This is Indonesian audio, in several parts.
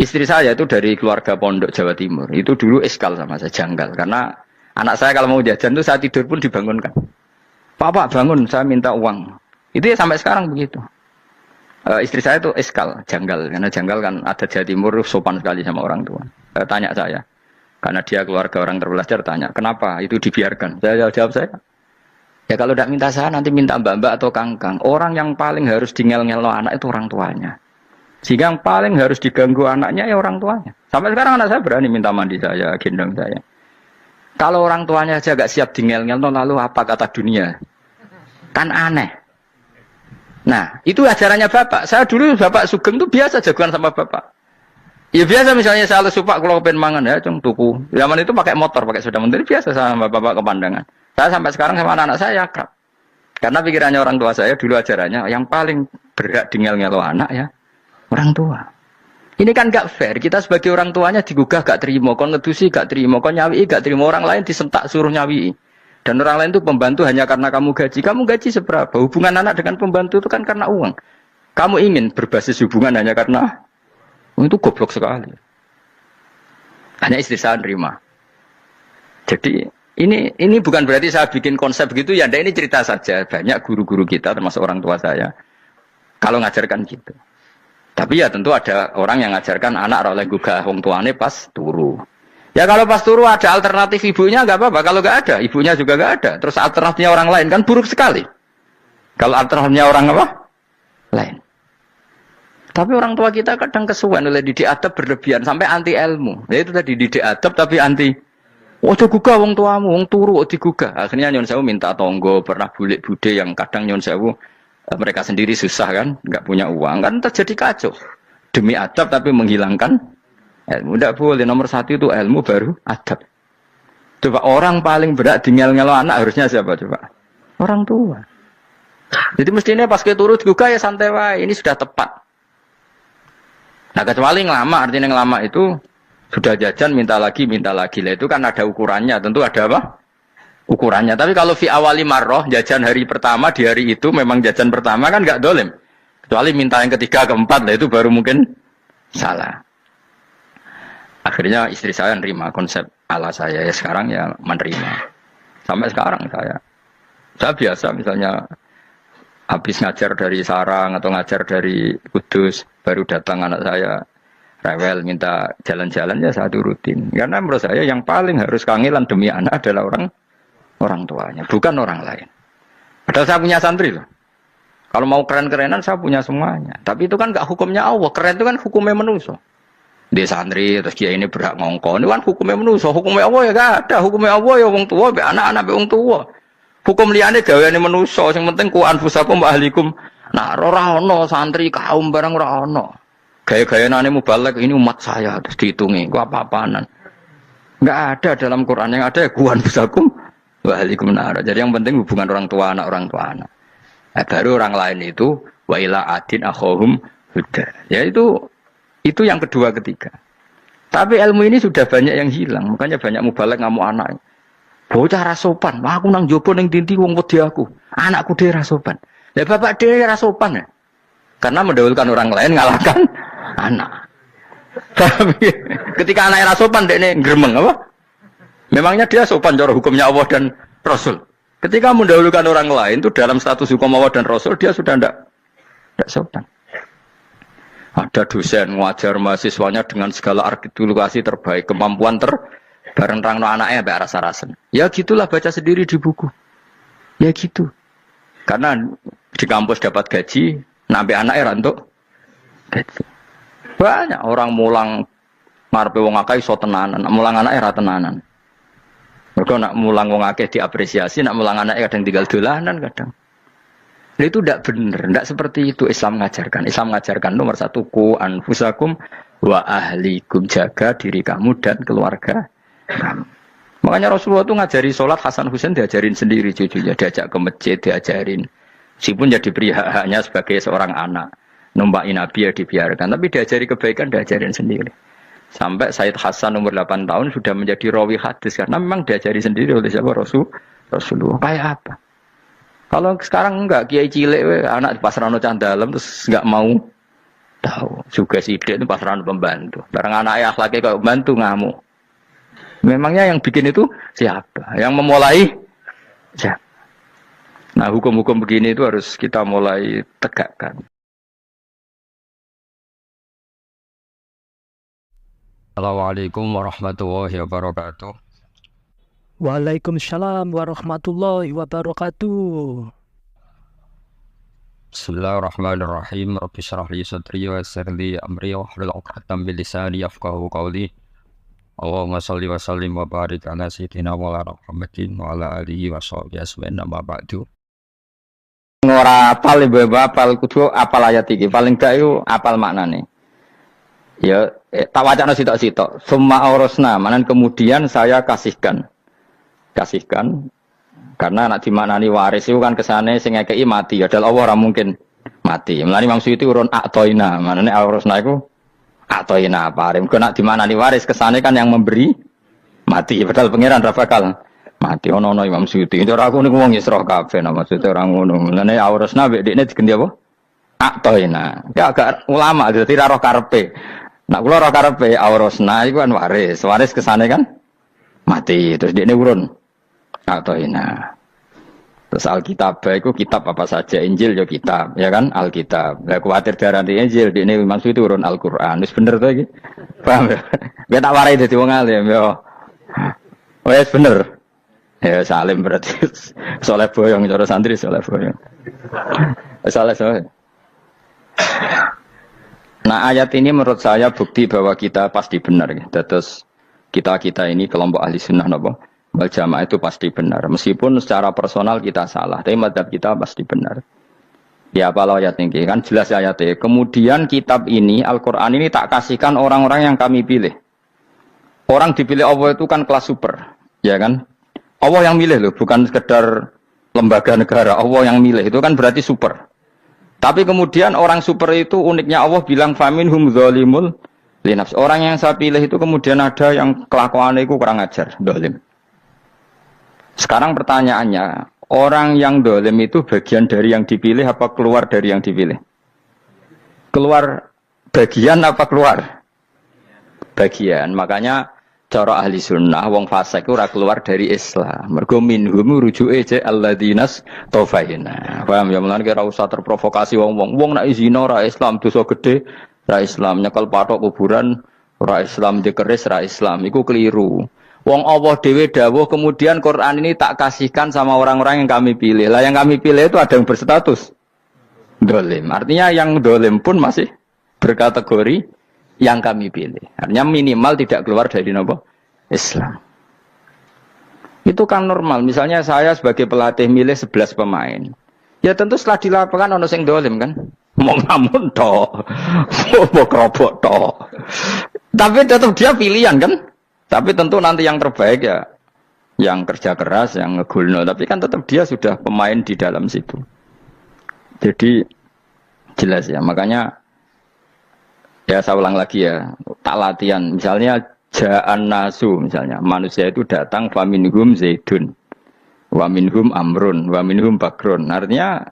Istri saya itu dari keluarga pondok Jawa Timur. Itu dulu iskal sama saya, janggal. Karena anak saya kalau mau jajan tuh saya tidur pun dibangunkan. Pak bangun, saya minta uang. Itu ya sampai sekarang begitu. Istri saya itu iskal, janggal. Karena janggal kan ada Jawa Timur sopan sekali sama orang tua. Tanya saya. Karena dia keluarga orang terpelajar, tanya. Kenapa itu dibiarkan? Saya jawab saya. Ya kalau tidak minta saya, nanti minta mbak-mbak atau kangkang. Orang yang paling harus dingel-ngel anak itu orang tuanya. Sehingga yang paling harus diganggu anaknya ya orang tuanya. Sampai sekarang anak saya berani minta mandi saya, gendong saya. Kalau orang tuanya aja gak siap dingel-ngel, lalu apa kata dunia? Kan aneh. Nah, itu ajarannya bapak. Saya dulu bapak Sugeng itu biasa jagoan sama bapak. Ya biasa misalnya saya lesupak kalau kepen mangan ya, cung tuku. Zaman itu pakai motor, pakai sepeda motor biasa sama bapak kepandangan. Saya sampai sekarang sama anak-anak saya akrab. Karena pikirannya orang tua saya dulu ajarannya yang paling berhak dingel-ngelo anak ya orang tua. Ini kan gak fair. Kita sebagai orang tuanya digugah gak terima, kon ngedusi gak terima, kon nyawi gak terima, orang lain disentak suruh nyawi. Dan orang lain itu pembantu hanya karena kamu gaji. Kamu gaji seberapa? Hubungan anak dengan pembantu itu kan karena uang. Kamu ingin berbasis hubungan hanya karena itu goblok sekali. Hanya istri saya nerima. Jadi ini bukan berarti saya bikin konsep begitu ya. Ini cerita saja. Banyak guru-guru kita termasuk orang tua saya kalau ngajarkan gitu. Tapi ya tentu ada orang yang ngajarkan anak oleh gugah wong tuane pas turu. Ya kalau pas turu ada alternatif ibunya nggak apa-apa. Kalau nggak ada, ibunya juga nggak ada. Terus alternatifnya orang lain kan buruk sekali. Kalau alternatifnya orang apa? Lain. Tapi orang tua kita kadang kesuwen oleh didik adab berlebihan sampai anti ilmu. Ya itu tadi didik adab tapi anti. Ojo gugah wong tuamu, wong turu digugah. Akhirnya nyon sewu minta tonggo, pernah bulik bude yang kadang nyon sewu mereka sendiri susah kan, nggak punya uang kan terjadi kacau. Demi adab tapi menghilangkan ilmu. Tidak boleh, nomor satu itu ilmu baru adab. Coba orang paling berat dingel-ngelo anak harusnya siapa coba? Orang tua. Jadi mestinya pas ke turu juga ya santai wae, ini sudah tepat. Nah kecuali ngelama, artinya ngelama itu sudah jajan minta lagi lah itu kan ada ukurannya, tentu ada apa? Ukurannya. Tapi kalau fi awali marroh, jajan hari pertama di hari itu memang jajan pertama kan nggak dolim. Kecuali minta yang ketiga, keempat, lah itu baru mungkin salah. Akhirnya istri saya menerima konsep ala saya ya sekarang ya menerima. Sampai sekarang saya biasa misalnya habis ngajar dari Sarang atau ngajar dari Kudus baru datang anak saya rewel minta jalan-jalan ya saya turutin. Karena menurut saya yang paling harus kangelan demi anak adalah orang tuanya, bukan orang lain. Padahal saya punya santri loh. Kalau mau keren-kerenan saya punya semuanya. Tapi itu kan enggak hukumnya Allah. Keren itu kan hukumnya manusia. Dia santri terus dia ini berhak ngongkon. Itu kan hukumnya manusia. Hukumnya Allah ya enggak ada. Hukumnya Allah ya wong tua, be anak-anak be wong tua. Hukum liyane gaweane manusia. Sing penting ku anfusakum wa ahlikum. Nah, ora ono santri kaum barang ora ono. Gaya-gayaane mubalek ini umat saya terus dihitungi. Ku apa-apaanan. Enggak ada dalam Quran yang ada ya ku anfusakum Waalaikumsalam. Jadi yang penting hubungan orang tua anak. Nah, baru orang lain itu wa ila adin akhahum huda. Ya itu yang kedua ketiga. Tapi ilmu ini sudah banyak yang hilang. Makanya banyak mubalek ngamuk anak. Bocah rasopan. Wah aku nang jopo ning dinti wong wedi aku. Anakku dhewe rasopan. Lah bapak dhewe rasopan ya. Karena mendahulukan orang lain ngalahkan anak. Tapi ketika anaknya rasopan dekne gremeng apa? Memangnya dia sopan cara hukumnya Allah dan Rasul. Ketika mendahulukan orang lain itu dalam status hukum Allah dan Rasul dia sudah tidak sopan. Ada dosen ngajar mahasiswanya dengan segala artikulasi terbaik, kemampuan bareng rangno anaknya sampai rasa-rasen. Ya gitulah baca sendiri di buku. Ya gitu. Karena di kampus dapat gaji, nampe anaknya rantuk gaji. Banyak orang mulang ngarepe wong akeh iso tenanan, mulang anake ra tenanan. Mergo nak mulang wong akeh diapresiasi, nak mulang anake kadang tinggal dolanan kadang. Nah, itu tidak benar, tidak seperti itu Islam mengajarkan. Islam mengajarkan nomor satu ku anfusakum wa ahlikum, jaga diri kamu dan keluarga kamu. Makanya Rasulullah itu ngajari sholat Hasan Husain diajarin sendiri cucunya, diajak ke masjid diajarin. Meskipun jadi beri hak-haknya sebagai seorang anak, numpakin Nabi ya dibiarkan, tapi diajari kebaikan diajarin sendiri. Sampai Said Hasan umur 8 tahun sudah menjadi rawi hadis karena memang diajari sendiri oleh siapa Rasulullah. Kayak apa? Kalau sekarang enggak kiai cilik anak di pasrano cah dalem terus enggak mau Tahu. Juga sidik itu pasaran pembantu. Barang anaknya akhlaknya kayak pembantu ngamuk. Memangnya yang bikin itu siapa? Yang memulai siapa? Nah, hukum-hukum begini itu harus kita mulai tegakkan. Assalamualaikum warahmatullahi wabarakatuh. Waalaikumsalam warahmatullahi wabarakatuh. Bismillahirrahmanirrahim. Rabbi shrah li sadri wa yassir li amri wahlul 'uqdatam min lisani yafqahu qawli. Allahumma shalli wa sallim wa barik ala sayyidina Maulana Muhammadin wa ala alihi wa sahbihi ajmain amma ba'du. Ora apal ibu apal kudu apal ayat iki. Paling gak yo apal maknane. Ya tak wacana sitok-sitok. Summa aurasna, manan kemudian saya kasihkan. Karena nak dimaknani waris itu kan kesane sing ngekeki mati. Ya dal Allah ora mungkin mati. Mulane Imam Suyuti urun atoina. Manane aurasna iku atoina paring. Kok nak dimaknani waris kesane kan yang memberi mati. Padahal pangeran ra bakal mati. Ono Imam Suyuti. Itu ora aku niku wong Isra kabeh nah maksudnya ora ngono. Mulane aurasna mek dekne digendi apa? Atoina. Ya agak ulama dadi ra roh karepe. Nak kula roh karepe aurasna iku kan waris. Waris kesane kan mati. Terus dekne urun atoina. Terus Alkitab itu kitab apa saja, Injil ya kitab, ya kan Alkitab. Lah kuwatir darah di Injil, di ini maksud itu urun Al-Qur'an. Wis bener to iki. Paham ya? Ya tak warai dadi wong alim ya. Wis bener. Ya salim berarti. Soleh boyong cara santri soleh boyong. Soleh. Nah, ayat ini menurut saya bukti bahwa kita pasti benar ya. Terus kita ini kelompok ahli sunnah napa? Wal jamaah itu pasti benar. Meskipun secara personal kita salah, tapi mazhab kita pasti benar. Ya kalau ayat ini kan jelas ayatnya. Kemudian kitab ini, Al-Quran ini tak kasihkan orang-orang yang kami pilih. Orang dipilih Allah itu kan kelas super, ya kan? Allah yang milih loh, bukan sekedar lembaga negara. Allah yang milih itu kan berarti super. Tapi kemudian orang super itu uniknya Allah bilang faminhum zalimul linafs. Orang yang saya pilih itu kemudian ada yang kelakuannya itu kurang ajar, zalim. Sekarang pertanyaannya, orang yang dolim itu bagian dari yang dipilih apa keluar dari yang dipilih? Keluar bagian apa keluar? Bagian. Makanya cara ahli sunnah, wong fasik itu keluar dari Islam. Mergo minhum rujuke je alladinas tofaina. Paham ya? Mulane kira usah terprovokasi wong-wong. Wong nak zina ora Islam, dosa gede ora Islam, nyekel patok kuburan ora Islam, dikeris ora Islam. Iku keliru. Wong Allah dhewe dawuh kemudian Quran ini tak kasihkan sama orang-orang yang kami pilih. Lah yang kami pilih itu ada yang berstatus dolim. Artinya yang dolim pun masih berkategori yang kami pilih. Artinya minimal tidak keluar dari nopo Islam. Itu kan normal. Misalnya saya sebagai pelatih milih 11 pemain. Ya tentu setelah di lapangan ono sing dolim kan. Mau ngamun toh. Mau kerobok toh. Tapi tetap dia pilihan kan. Tapi tentu nanti yang terbaik ya yang kerja keras, yang ngegulno. Tapi kan tetap dia sudah pemain di dalam situ. Jadi jelas ya. Makanya ya saya ulang lagi ya. Tak latihan. Misalnya ja'an nasu. Misalnya manusia itu datang. Faminhum zaidun. Waminhum amrun. Waminhum bakrun. Artinya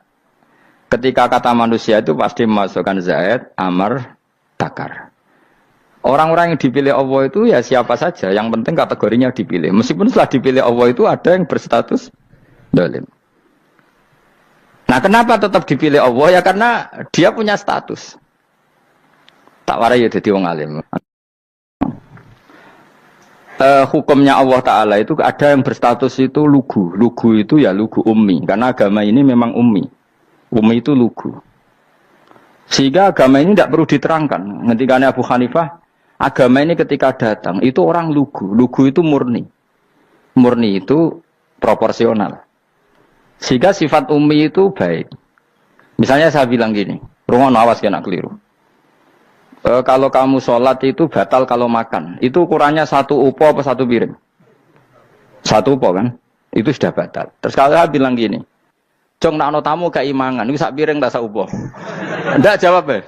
ketika kata manusia itu pasti memasukkan zaid, amar, takar. Orang-orang yang dipilih Allah itu ya siapa saja, yang penting kategorinya dipilih. Meskipun setelah dipilih Allah itu ada yang berstatus dolim. Nah kenapa tetap dipilih Allah? Ya karena dia punya status. Tak warai ya jadi wong alim. Hukumnya Allah Ta'ala itu ada yang berstatus itu lugu. Lugu itu ya lugu ummi. Karena agama ini memang ummi. Ummi itu lugu. Sehingga agama ini tidak perlu diterangkan. Ketika Abu Hanifah, agama ini ketika datang, itu orang lugu. Lugu itu murni. Murni itu proporsional. Sehingga sifat ummi itu baik. Misalnya saya bilang gini, rungono awas kena keliru. Kalau kamu sholat itu batal kalau makan. Itu ukurannya 1 upo apa 1 piring? 1 upo kan? Itu sudah batal. Terus kalau saya bilang gini, Jong nak tamu keimangan, itu 1 piring tak 1 upo. Enggak jawab ya?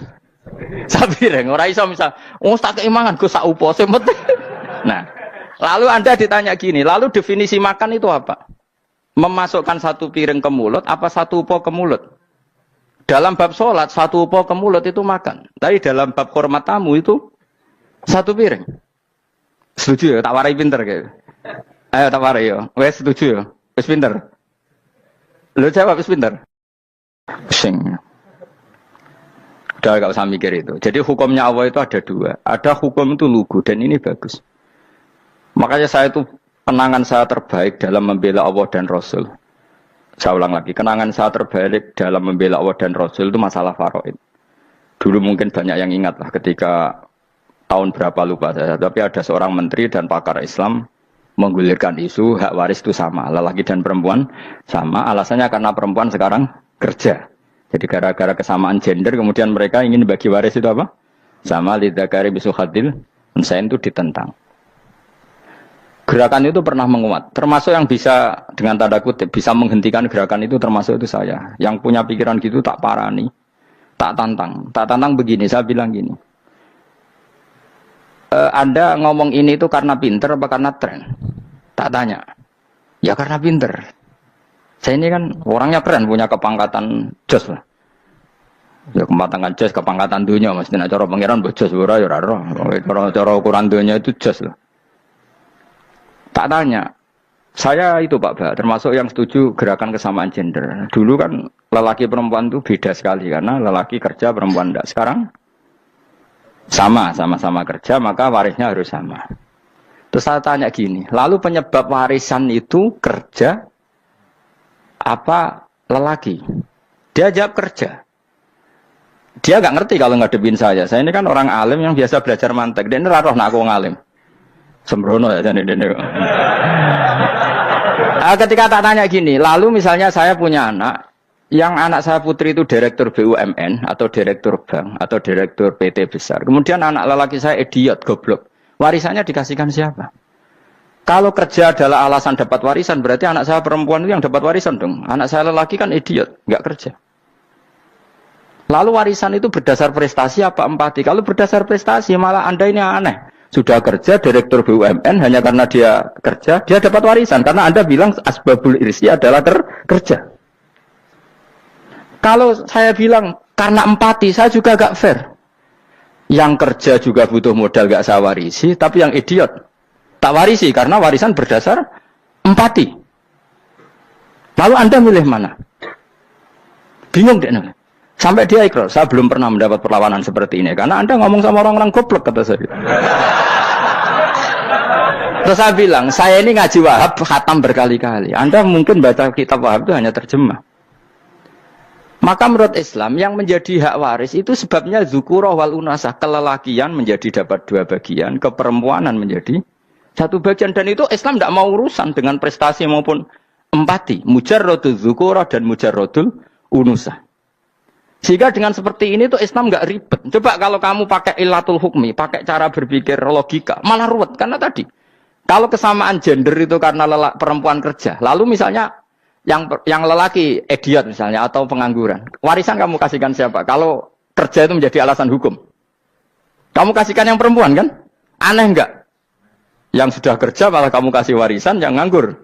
Sabireng, ora iso misal, tak keimangan go sak upo sing penting. Nah, lalu Anda ditanya gini, lalu definisi makan itu apa? Memasukkan 1 piring ke mulut apa 1 upo ke mulut? Dalam bab sholat, satu upah ke mulut itu makan. Tapi dalam bab hormat tamu itu satu piring. Setuju ya? Tak warai pinter kayak. Ayo tak warai ya. Wes setuju ya? Wes pinter. Lo jawab wes pinter. Sing. Udah gak usah mikir itu. Jadi hukumnya Allah itu ada dua. Ada hukum itu lugu dan ini bagus. Makanya saya itu kenangan saya terbaik dalam membela Allah dan Rasul. Saya ulang lagi, kenangan saya terbaik dalam membela Allah dan Rasul itu masalah faraid. Dulu mungkin banyak yang ingat lah ketika tahun berapa lupa saya, tapi ada seorang menteri dan pakar Islam menggulirkan isu hak waris itu sama, lelaki dan perempuan sama, alasannya karena perempuan sekarang kerja. Jadi gara-gara kesamaan gender kemudian mereka ingin bagi waris itu apa? Sama lidzakari bisuhadil unsain itu ditentang. Gerakan itu pernah menguat, termasuk yang bisa dengan tanda kutip bisa menghentikan gerakan itu termasuk itu saya. Yang punya pikiran gitu tak parani, tak tantang begini. Saya bilang gini, Anda ngomong ini itu karena pinter apa karena tren? Tak tanya, ya karena pinter. Saya ini kan orangnya keren, punya kepangkatan jos lah. Ya kepangkatan jos, kepangkatan dunia, maksudnya cara pangeran bojos ora ya ora. Cara ukuran dunia itu jos lah. Tak tanya, saya itu Pak Ba, termasuk yang setuju gerakan kesamaan gender. Dulu kan lelaki perempuan itu beda sekali karena lelaki kerja perempuan tidak. Sekarang sama-sama kerja maka warisnya harus sama. Terus saya tanya gini, lalu penyebab warisan itu kerja apa lelaki? Dia jawab kerja. Dia nggak ngerti kalau ngadepin saya. Saya ini kan orang alim yang biasa belajar mantek. Dia ini roh nak aku ngalim. Sembrono ya jadi dene. Ketika tak tanya gini, lalu misalnya saya punya anak, yang anak saya putri itu direktur BUMN atau direktur bank atau direktur PT besar. Kemudian anak lelaki saya idiot, goblok. Warisannya dikasihkan siapa? Kalau kerja adalah alasan dapat warisan, berarti anak saya perempuan itu yang dapat warisan dong. Anak saya lelaki kan idiot, nggak kerja. Lalu warisan itu berdasar prestasi apa empati? Kalau berdasar prestasi malah Anda ini aneh. Sudah kerja direktur BUMN hanya karena dia kerja, dia dapat warisan. Karena Anda bilang asbabul irsi adalah kerja. Kalau saya bilang karena empati, saya juga gak fair. Yang kerja juga butuh modal gak saya warisi, tapi yang idiot tak warisi karena warisan berdasar empati. Lalu Anda milih mana? Bingung deh. Sampai dia ikrar, saya belum pernah mendapat perlawanan seperti ini. Karena Anda ngomong sama orang-orang goblok, kata saya. Terus saya bilang, saya ini ngaji Wahab, khatam berkali-kali. Anda mungkin baca kitab Wahab itu hanya terjemah. Maka menurut Islam, yang menjadi hak waris itu sebabnya zukurah wal unasah. Kelelakian menjadi dapat dua bagian, keperempuanan menjadi satu bagian. Dan itu Islam tidak mau urusan dengan prestasi maupun empati. Mujarrodul zukurah dan mujarrodul unusah. Sehingga dengan seperti ini tuh Islam nggak ribet. Coba kalau kamu pakai ilatul hukmi, pakai cara berpikir logika, malah ruwet. Karena tadi, kalau kesamaan gender itu karena perempuan kerja, lalu misalnya yang lelaki idiot misalnya atau pengangguran, warisan kamu kasihkan siapa? Kalau kerja itu menjadi alasan hukum, kamu kasihkan yang perempuan kan? Aneh nggak? Yang sudah kerja malah kamu kasih warisan yang nganggur?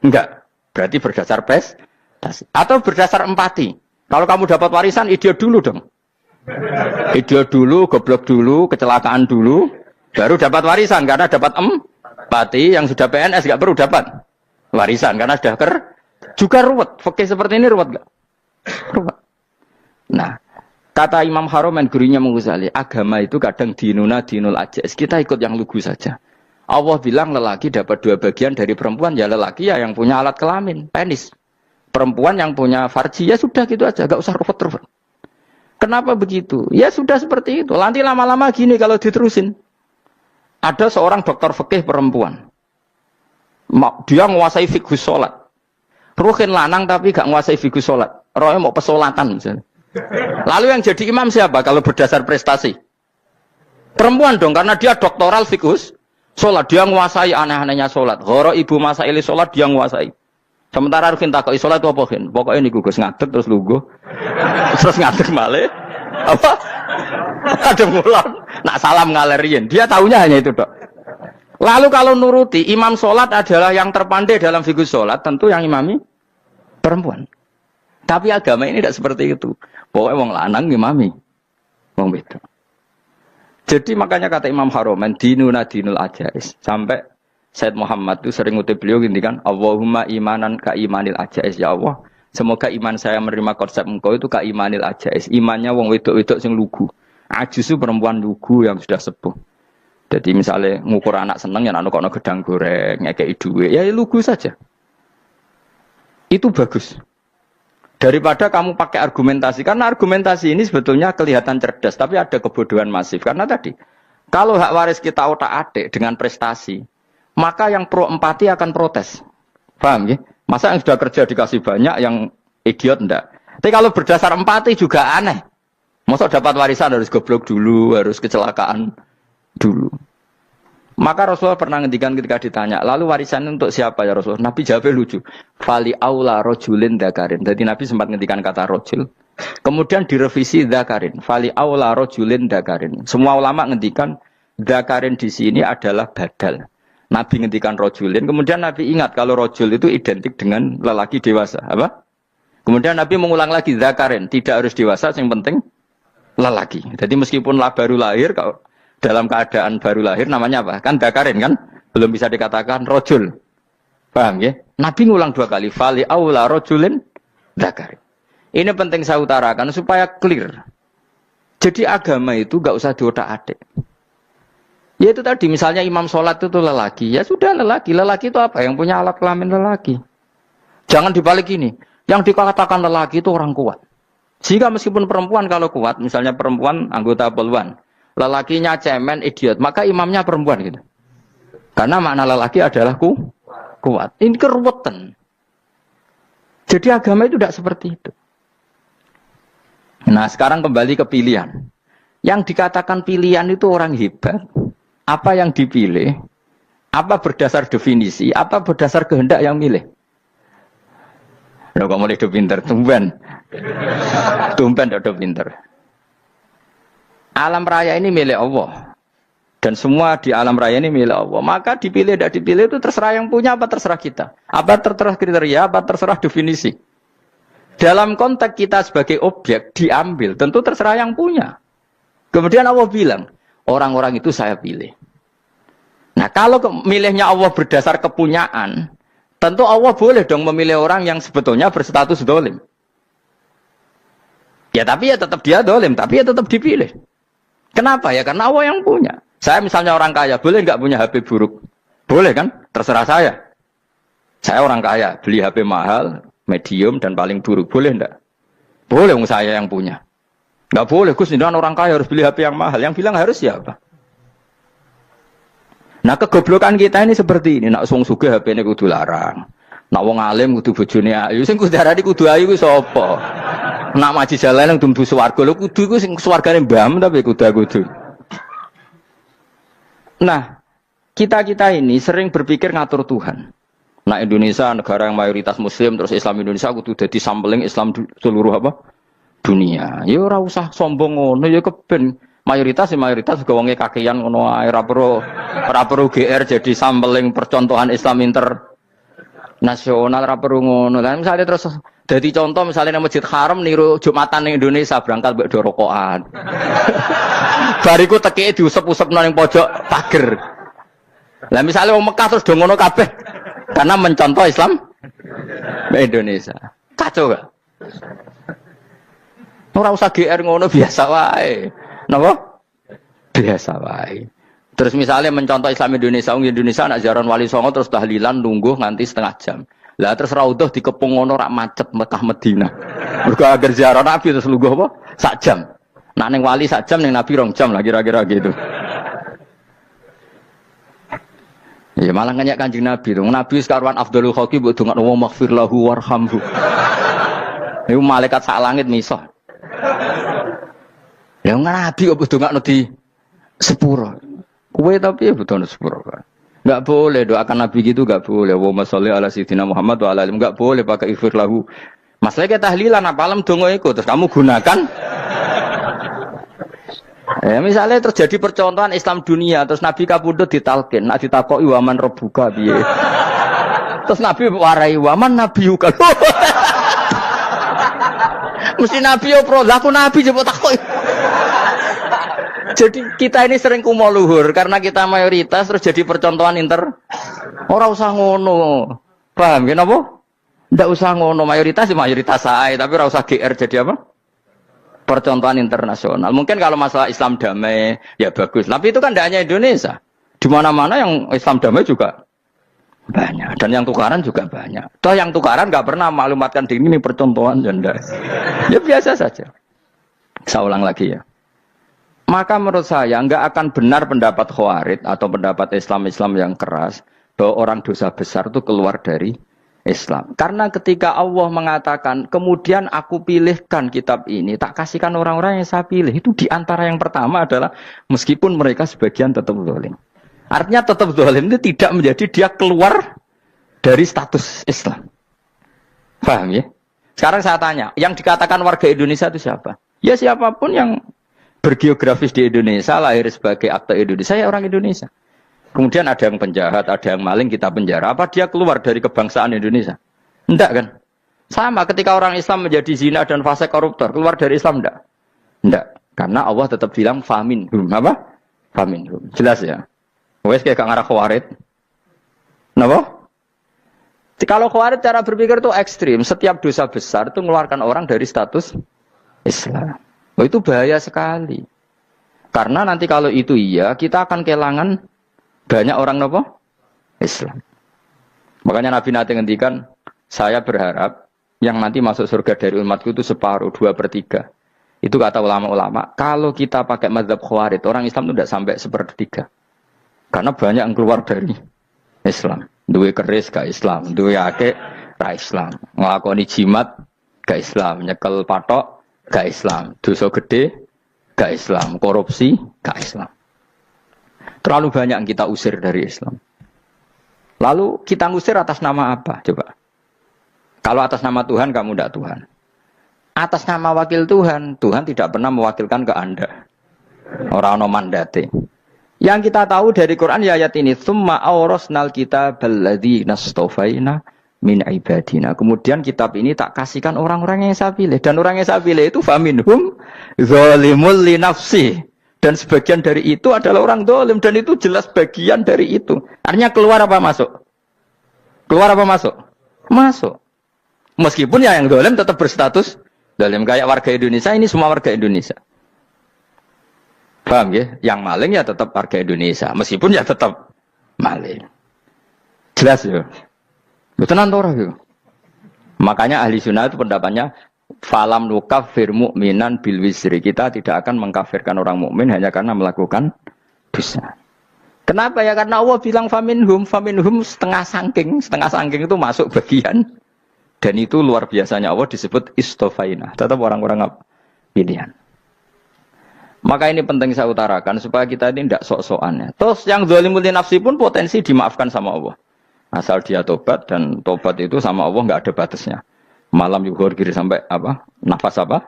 Enggak. Berarti berdasar prestasi atau berdasar empati. Kalau kamu dapat warisan, idiot dulu dong. Idiot dulu, goblok dulu, kecelakaan dulu, baru dapat warisan. Karena dapat empati, yang sudah PNS gak perlu dapat warisan. Karena sudah juga ruwet. Fakih seperti ini ruwet gak? Ruwet. Nah, kata Imam Haromen, gurunya Ghazali, agama itu kadang dinuna dinul ajais. Kita ikut yang lugu saja. Allah bilang lelaki dapat dua bagian dari perempuan, ya lelaki ya yang punya alat kelamin, penis. Perempuan yang punya farji, ya sudah gitu aja, gak usah ruwet-ruwet. Kenapa begitu? Ya sudah seperti itu. Nanti lama-lama gini kalau diterusin. Ada seorang dokter fikih perempuan. Dia menguasai fikih sholat. Ruhin lanang tapi gak menguasai fikih sholat. Rohnya mau pesolatan misalnya. Lalu yang jadi imam siapa kalau berdasar prestasi? Perempuan dong, karena dia doktoral fikih sholat. Dia menguasai aneh-anehnya sholat. Goro ibu masaili sholat dia menguasai. Sementara Rufin takoi sholat itu apa kan? Pokoknya ini gugus ngadeg terus lugu, terus ngadeg malih. Apa? Ada mulan. Nak salam ngalerin. Dia tahunya hanya itu dok. Lalu kalau nuruti imam sholat adalah yang terpandai dalam fikih sholat, tentu yang imami perempuan. Tapi agama ini tidak seperti itu. Pokoknya wong lanang ngimami. Wong wedok. Jadi makanya kata Imam Haromen dinuna dinul ajais. Sampai Said Muhammad itu sering ngutip beliau ngendikan Allahumma imanan ka imanil ajais ya Allah. Semoga iman saya menerima konsep engkau itu ka imanil ajais. Imannya wong wedok-wedok sing lugu. Ajus itu perempuan lugu yang sudah sepuh. Jadi misalnya ngukur anak seneng ya anak kono gedang goreng, ngekei duit, ya lugu saja. Itu bagus. Daripada kamu pakai argumentasi, karena argumentasi ini sebetulnya kelihatan cerdas, tapi ada kebodohan masif. Karena tadi, kalau hak waris kita otak-atik dengan prestasi, maka yang pro empati akan protes. Paham ya? Masa yang sudah kerja dikasih banyak, yang idiot enggak? Tapi kalau berdasar empati juga aneh. Masa dapat warisan harus goblok dulu, harus kecelakaan dulu. Maka Rasulullah pernah ngendikan ketika ditanya, lalu warisan untuk siapa ya Rasulullah? Nabi jawabnya lucu. Fali aula rojulin dzakarin. Jadi Nabi sempat ngendikan kata rojul. Kemudian direvisi dzakarin. Fali aula rojulin dzakarin. Semua ulama ngendikan dzakarin di sini adalah badal. Nabi ngendikan rojulin. Kemudian Nabi ingat kalau rojul itu identik dengan lelaki dewasa. Apa? Kemudian Nabi mengulang lagi dzakarin. Tidak harus dewasa, yang penting lelaki. Jadi meskipun baru lahir, kalau dalam keadaan baru lahir namanya apa? Kan dakarin kan? Belum bisa dikatakan rojul. Paham ya? Nabi ngulang 2 kali. Fali aula rojulin dakarin. Ini penting saya utarakan supaya clear. Jadi agama itu gak usah diotak-atik. Ya itu tadi misalnya imam sholat itu lelaki. Ya sudah lelaki. Lelaki itu apa? Yang punya alat kelamin lelaki. Jangan dibalik ini. Yang dikatakan lelaki itu orang kuat. Jika meskipun perempuan kalau kuat, misalnya perempuan anggota poluan, lelakinya cemen, idiot, maka imamnya perempuan gitu. Karena makna lelaki adalah kuat. Ini keruwetan. Jadi agama itu tidak seperti itu. Nah sekarang kembali ke pilihan. Yang dikatakan pilihan itu orang hebat. Apa yang dipilih? Apa berdasar definisi? Apa berdasar kehendak yang milih? Loh kamu udah pinter, tumben udah pinter. Alam raya ini milik Allah. Dan semua di alam raya ini milik Allah. Maka dipilih tidak dipilih itu terserah yang punya apa terserah kita. Apa terserah kriteria, apa terserah definisi. Dalam konteks kita sebagai objek diambil, tentu terserah yang punya. Kemudian Allah bilang, orang-orang itu saya pilih. Nah kalau milihnya Allah berdasar kepunyaan, tentu Allah boleh dong memilih orang yang sebetulnya berstatus dolim. Ya tapi ya tetap dia dolim, tapi ya tetap dipilih. Kenapa ya? Karena Allah yang punya. Saya misalnya orang kaya, boleh nggak punya HP buruk? Boleh kan? Terserah saya. Saya orang kaya, beli HP mahal, medium dan paling buruk. Boleh enggak? Boleh, saya yang punya. Nggak boleh, Gus, ini orang kaya harus beli HP yang mahal. Yang bilang harus siapa? Nah kegoblokan kita ini seperti ini. Nak wong sugih HP ini kudu larang. Nak wong alim kudu bojone ayu. Sing kudu darani kudu ayu ku sapa? Nak maji jalan yang tumbuh swarga lho kudu iku sing swargane mbam tapi kudu. Nah, kita ini sering berpikir ngatur Tuhan. Nah, Indonesia negara yang mayoritas muslim terus Islam Indonesia kudu dadi sampling Islam seluruh apa? Dunia. Ya ora usah sombong ngono ya keben. Mayoritas juga wonge kakean ngono ae ora perlu GR jadi sampling percontohan Islam internasional ora perlu ngono. Lah misale terus dadi contoh misalnya nang Masjid Haram niru Jumatan ning Indonesia berangkat mbek do rokokan. Bariku tekike diusep-usepno ning pojok pager. Lah misale wong Mekah terus do ngono kabeh karena mencontoh Islam Indonesia. Kacau gak? Ora usah GR ngono biasa wae. Napa? Biasa wae. Terus misalnya mencontoh Islam Indonesia, Indonesia nak ziarah Wali Songo terus tahlilan nunggu nganti setengah jam. Lah terus raudhah dikepung ngono rak macet Mekah Madinah. Mergo agar ziarah Nabi terus lungguh apa? Sak jam. Nak ning wali sak jam ning Nabi 2 jam lah kira-kira gitu. Ya malah nganyak Kanjeng Nabi tuh. Nabi sekaruan afdhalul khalqi mbok dongakno wa maghfir lahu warhamhu. Iku malaikat sak langit misah. Ya Nabi kok dongakno di sepuro. Kowe tapi ya betul sepuro kan. Enggak boleh doakan Nabi gitu enggak boleh. Wa sholli ala sayyidina Muhammad wa ala alihi enggak boleh pakai ighfir lahu. Masalahnya tahlilan apa alam donga iku terus kamu gunakan. Misalnya terjadi percontohan Islam dunia terus Nabi kapundhut ditalkin, nak ditakoki waman rabbuka piye. Terus Nabi warai waman nabiyuka. Mesti nabi yo pro, lah aku nabi coba takut. Jadi kita ini sering kumo luhur karena kita mayoritas terus jadi percontohan Ora usah ngono. Paham ya napa? Ndak usah ngono, mayoritas sae, tapi ora usah GR jadi apa? Percontohan internasional. Mungkin kalau masalah Islam damai ya bagus, tapi itu kan tidak hanya Indonesia. Di mana-mana yang Islam damai juga banyak dan yang tukaran juga banyak. Toh yang tukaran nggak pernah maklumatkan diri ini percontohan janda. Ya biasa saja. Saya ulang lagi ya. Maka menurut saya nggak akan benar pendapat Khawarij atau pendapat Islam yang keras bahwa orang dosa besar itu keluar dari Islam. Karena ketika Allah mengatakan, kemudian aku pilihkan kitab ini, tak kasihkan orang-orang yang saya pilih. Itu diantara yang pertama adalah meskipun mereka sebagian tetap zalim. Artinya tetap zalim itu tidak menjadi dia keluar dari status Islam. Paham ya? Sekarang saya tanya, yang dikatakan warga Indonesia itu siapa? Ya siapapun yang bergeografis di Indonesia, lahir sebagai akte Indonesia, ya orang Indonesia. Kemudian ada yang penjahat, ada yang maling, kita penjara. Apa dia keluar dari kebangsaan Indonesia? Enggak kan? Sama ketika orang Islam menjadi zina dan fasik koruptor, keluar dari Islam enggak? Enggak. Karena Allah tetap bilang faminhum. Apa? Faminhum. Jelas ya? Wes kayak ngarah Khawarij. Kenapa? Kalau Khawarij cara berpikir itu ekstrim. Setiap dosa besar itu mengeluarkan orang dari status Islam. Oh, itu bahaya sekali. Karena nanti kalau itu iya, kita akan kehilangan banyak orang nopo Islam. Makanya Nabi nanti ngendikan, saya berharap yang nanti masuk surga dari umatku itu separuh, 2/3. Itu kata ulama-ulama. Kalau kita pakai mazhab Khawarij, orang Islam itu tidak sampai 1/3. Karena banyak yang keluar dari Islam. Duwe keris ke Islam, duwe akeh ra Islam, nglakoni jimat ke Islam, nyekel patok ke Islam, dosa gede ke Islam, korupsi ke Islam. Terlalu banyak yang kita usir dari Islam. Lalu kita ngusir atas nama apa? Coba. Kalau atas nama Tuhan, kamu tidak Tuhan. Atas nama wakil Tuhan, Tuhan tidak pernah mewakilkan ke Anda. Orang-orang mandate. Yang kita tahu dari Quran ya ayat ini, Tsumma awrasnal kitabal ladzina astafaina min ibadina. Kemudian kitab ini tak kasihkan orang-orang yang saya pilih. Dan orang yang saya pilih itu faminhum zalimul li nafsi. Dan sebagian dari itu adalah orang zalim. Dan itu jelas bagian dari itu. Artinya keluar apa masuk? Keluar apa masuk? Masuk. Meskipun ya yang zalim tetap berstatus zalim. Kayak warga Indonesia, ini semua warga Indonesia. Paham ya? Yang maling ya tetap warga Indonesia. Meskipun ya tetap maling. Jelas ya? Betul nanti. Makanya ahli sunnah itu pendapatnya falam nukafir mu'minan bil wisri. Kita tidak akan mengkafirkan orang mukmin hanya karena melakukan dosa. Kenapa ya? Karena Allah bilang faminhum setengah sangking itu masuk bagian. Dan itu luar biasanya Allah disebut istofaina. Tetap orang-orang pilihan. Maka ini penting saya utarakan supaya kita ini tidak sok-sokan ya. Terus yang zalimul li nafsi pun potensi dimaafkan sama Allah. Asal dia tobat, dan tobat itu sama Allah nggak ada batasnya. Malam yuhur kiri sampai apa? Nafas apa?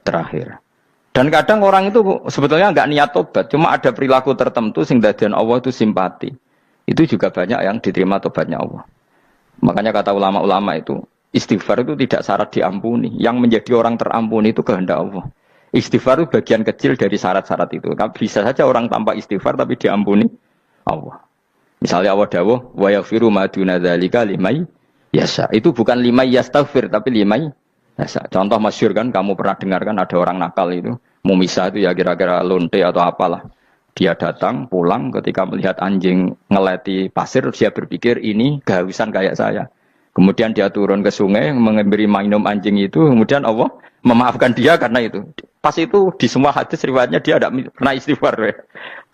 Terakhir. Dan kadang orang itu sebetulnya nggak niat tobat, cuma ada perilaku tertentu sehingga dadian Allah itu simpati. Itu juga banyak yang diterima tobatnya Allah. Makanya kata ulama-ulama itu, istighfar itu tidak syarat diampuni. Yang menjadi orang terampuni itu kehendak Allah. Istighfar itu bagian kecil dari syarat-syarat itu. Bisa saja orang tanpa istighfar tapi diampuni Allah. Misalnya Allah dawuh, wa yaghfiru ma duna dzalika liman yasha. Itu bukan liman yastaghfir tapi liman yasha. Contoh masyhur kan, kamu pernah dengar kan ada orang nakal itu, mau misah itu ya kira-kira lonte atau apalah. Dia datang pulang ketika melihat anjing ngeleti pasir, dia berpikir ini kehausan kayak saya. Kemudian dia turun ke sungai memberi minum anjing itu, kemudian Allah memaafkan dia karena itu. Pas itu di semua hadis riwayatnya dia tidak pernah istighfar.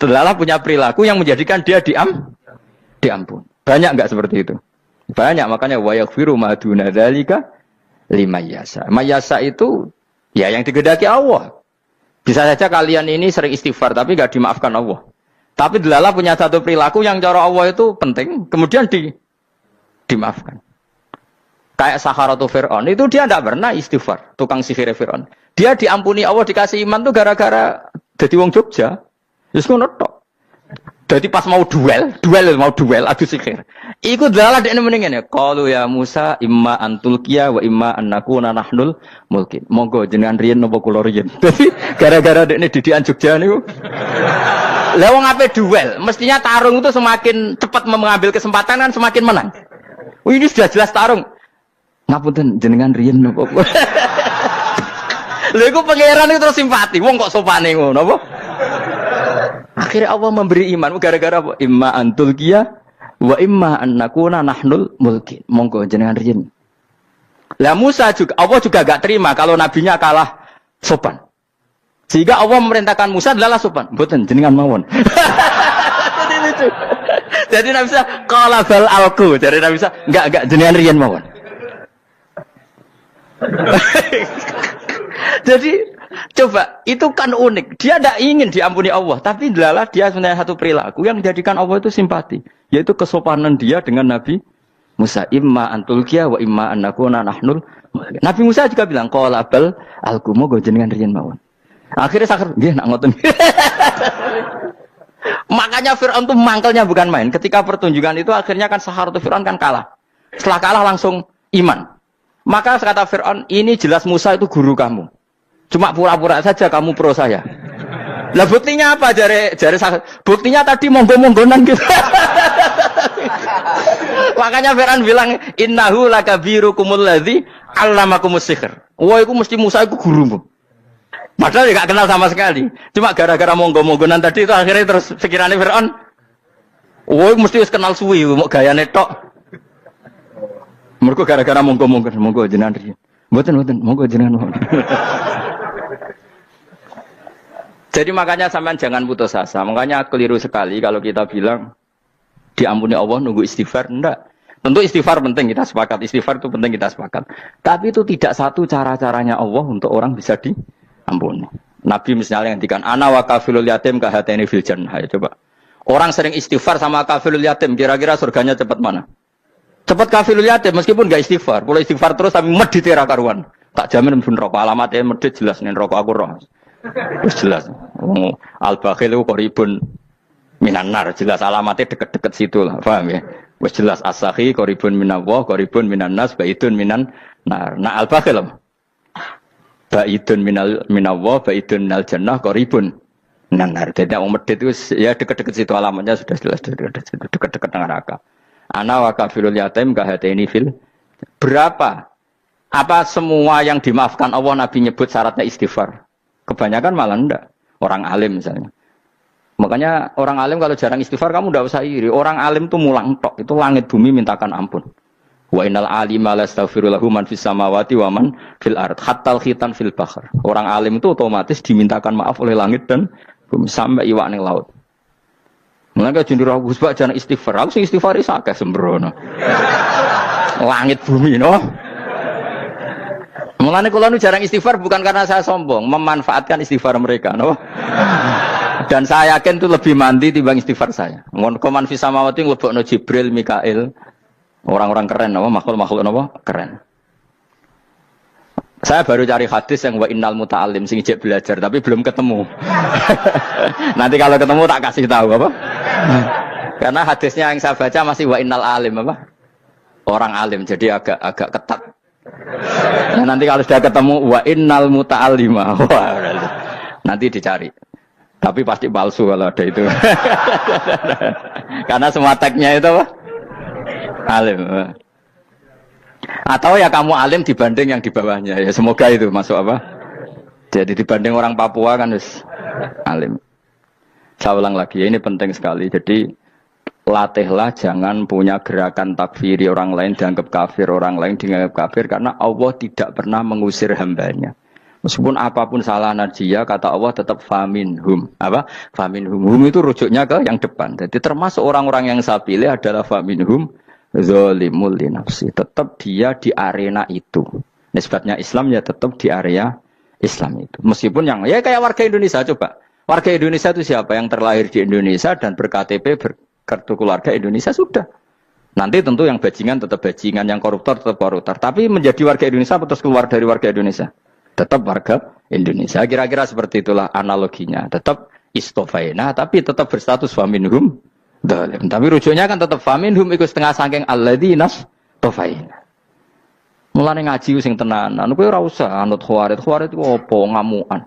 Terlalu punya perilaku yang menjadikan dia diampun. Banyak enggak seperti itu? Banyak, makanya wa yaghfiru ma duna dzalika liman yasha. Mayasa itu ya yang digedaki Allah. Bisa saja kalian ini sering istighfar tapi enggak dimaafkan Allah. Tapi delala punya satu perilaku yang cara Allah itu penting, kemudian dimaafkan. Kayak Saharatu Fir'aun, itu dia tidak pernah istighfar, tukang sihir Fir'aun. Dia diampuni Allah, dikasih iman tuh gara-gara jadi wong Jogja. Terus ngono tok. Jadi pas mau duel adu sihir. Iku dalah dekne mendingan ya. Qalu ya Musa imma antulkiya wa imma annakuna nahnul mulkin. Monggo jenengan riyen napa kula riyen. Dadi gara-gara dekne didikan Jogja niku. Lah wong ape duel, mestinya tarung itu semakin cepat mengambil kesempatan kan semakin menang. Oh ini sudah jelas tarung. Ngapunten jenengan riyen napa. Lha iku pangeran itu terus simpati. Wong kok sopane ngono apa? Akhirnya Allah memberi iman gara-gara apa? Imma antul kia wa imma annakuna nahnul mulkin. Monggo jenengan riyen. Lah Musa juga Allah juga gak terima kalau nabinya kalah sopan. Sehingga Allah memerintahkan Musa adalah sopan. Mboten jenengan mawon. Jadi Nabi Musa qala bal alqu. Jadi Nabi Musa enggak jenengan riyen mawon. Jadi coba, itu kan unik. Dia tidak ingin diampuni Allah, tapi adalah dia sebenarnya satu perilaku yang menjadikan Allah itu simpati, yaitu kesopanan dia dengan Nabi Musa. Imma antulkiya wa imma annakuna nahnul. Nabi Musa juga bilang qala bal alqu go jenengan riyen mawon. Akhirnya sakar, nggih nak ngoten. Makanya Firaun itu mangkelnya bukan main. Ketika pertunjukan itu akhirnya kan Saharatu Firaun kan kalah. Setelah kalah langsung iman. Maka kata Firaun, ini jelas Musa itu guru kamu. Cuma pura-pura saja kamu pro saya. Lah buktinya apa? Jare buktinya tadi monggo-monggonan gitu. Makanya Firaun bilang innahu lakabirukumul ladzi 'allamakumus sihr. Wah, iku mesti Musa iku gurumu. Padahal dia gak kenal sama sekali. Cuma gara-gara monggo-monggonan tadi itu akhirnya terus pikirannya Firaun. Wah, mesti wis kenal suwi mau gayane tok. Mergo gara-gara monggo-monggon monggo jenengan riyen. Mboten monggo jenengan. Jadi makanya sampean jangan putus asa. Makanya keliru sekali kalau kita bilang diampuni Allah nunggu istighfar. Enggak. Tentu istighfar penting, kita sepakat. Istighfar itu penting, kita sepakat. Tapi itu tidak satu cara-caranya Allah untuk orang bisa diampuni. Nabi misalnya ngendikan ana wa kafilul yatim kahateni fil jannah. Coba. Orang sering istighfar sama kafilul yatim, kira-kira surganya cepat mana? Cepat kafilul yatim meskipun enggak istighfar. Kalau istighfar terus tapi medit ra karuan. Tak jamin pun rokok alamatnya medit jelas nih rokok aku roh. Terus jelas. Al-bakhil itu koribun minan nar, jelas alamatnya deket-deket situ lah, paham ya? Wes jelas as-sakhi koribun minallah, koribun minan nas, baidun minan nar. Nah al-bakhil apa? Baidun minallah, baidun minal jannah, koribun minan nar. Jadi orang medit itu ya deket-deket situ alamatnya sudah jelas deket-deket dengan neraka. Ana wa kafilul yatim kahateni fil. Berapa? Apa semua yang dimaafkan Allah Nabi nyebut syaratnya istighfar? Kebanyakan malah enggak. Orang alim misalnya. Makanya orang alim kalau jarang istighfar kamu enggak usah iri. Orang alim tuh mulang tok. Itu langit bumi mintakan ampun. Wa innal alima lastaghfiru lahu man fis samawati wa man fil ard. Hatta khitan fil bahr. Orang alim itu otomatis dimintakan maaf oleh langit dan bumi sampai iwak ning laut. Mulane jenenge Gus Pak jarang istighfar. Aku sing istighfar is akeh sembrono. Langit bumi no. Mulane kula nu jarang istighfar bukan karena saya sombong, memanfaatkan istighfar mereka, no? Dan saya yakin itu lebih mandi timbang istighfar saya. Ngon koman fi samawati nglebokno Jibril, Mikail. Orang-orang keren apa makhluk-makhluk apa? Keren. Saya baru cari hadis yang wa innal muta'allim sing ijek belajar tapi belum ketemu. Nanti kalau ketemu tak kasih tahu apa? Karena hadisnya yang saya baca masih wa innal alim apa? Orang alim jadi agak ketat. Nah, nanti kalau sudah ketemu wa innal muta'allima. Wah, nanti dicari. Tapi pasti palsu kalau ada itu. Karena semua tagnya itu apa? Alim. Atau ya kamu alim dibanding yang di bawahnya. Ya semoga itu masuk apa? Jadi dibanding orang Papua kan harus alim. Saya ulang lagi, ini penting sekali. Jadi latihlah jangan punya gerakan takfiri orang lain dianggap kafir, orang lain dianggap kafir karena Allah tidak pernah mengusir hambanya. Meskipun apapun salah najiyah kata Allah tetap faminhum. Apa? Faminhum. Hum itu rujuknya ke yang depan. Jadi termasuk orang-orang yang saya pilih adalah faminhum zalimul li nafsi. Tetap dia di arena itu. Nisbatnya Islam ya tetap di area Islam itu. Meskipun yang ya kayak warga Indonesia coba. Warga Indonesia itu siapa yang terlahir di Indonesia dan ber-KTP kartu keluarga Indonesia sudah. Nanti tentu yang bajingan tetap bajingan, yang koruptor tetap koruptor. Tapi menjadi warga Indonesia atau terus keluar dari warga Indonesia? Tetap warga Indonesia. Kira-kira seperti itulah analoginya. Tetap istofaina, tapi tetap berstatus faminhum dolim. Tapi rujuknya kan tetap faminhum ikut setengah saking alladzina istofaina. Mulane ngaji sing tenanan, kowe ora usah anut khawarit. Khawarit ku apa ngamukan.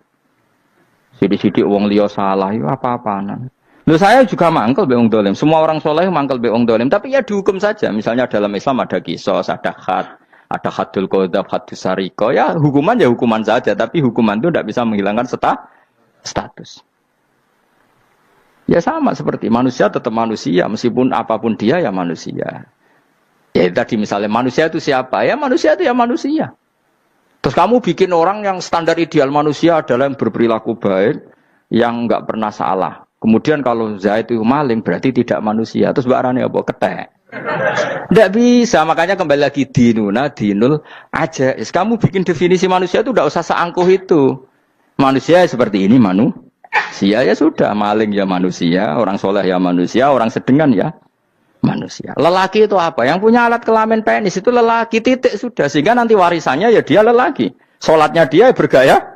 Sidik-sidik wong liya salah yo apa-apaan. Loh saya juga mangkel be wong dolim. Semua orang soleh mangkel be wong dolim, tapi ya dihukum saja. Misalnya dalam Islam ada kisos, ada hadul qadzaf, hadus sariko. Ya hukuman saja, tapi hukuman itu tidak bisa menghilangkan status. Ya sama seperti manusia tetap manusia, meskipun apapun dia ya manusia. Ya tadi misalnya manusia itu siapa? Ya manusia itu ya manusia. Terus kamu bikin orang yang standar ideal manusia adalah yang berperilaku baik, yang enggak pernah salah. Kemudian kalau Zaid itu maling berarti tidak manusia. Terus barane apa? Ketek. Tidak bisa, makanya kembali lagi dinul aja. Kamu bikin definisi manusia itu tidak usah seangkuh itu. Manusia seperti ini manusia ya sudah, maling ya manusia, orang soleh ya manusia, orang sedengan ya manusia. Lelaki itu apa? Yang punya alat kelamin penis itu lelaki, titik sudah. Sehingga nanti warisannya ya dia lelaki. Sholatnya dia bergaya.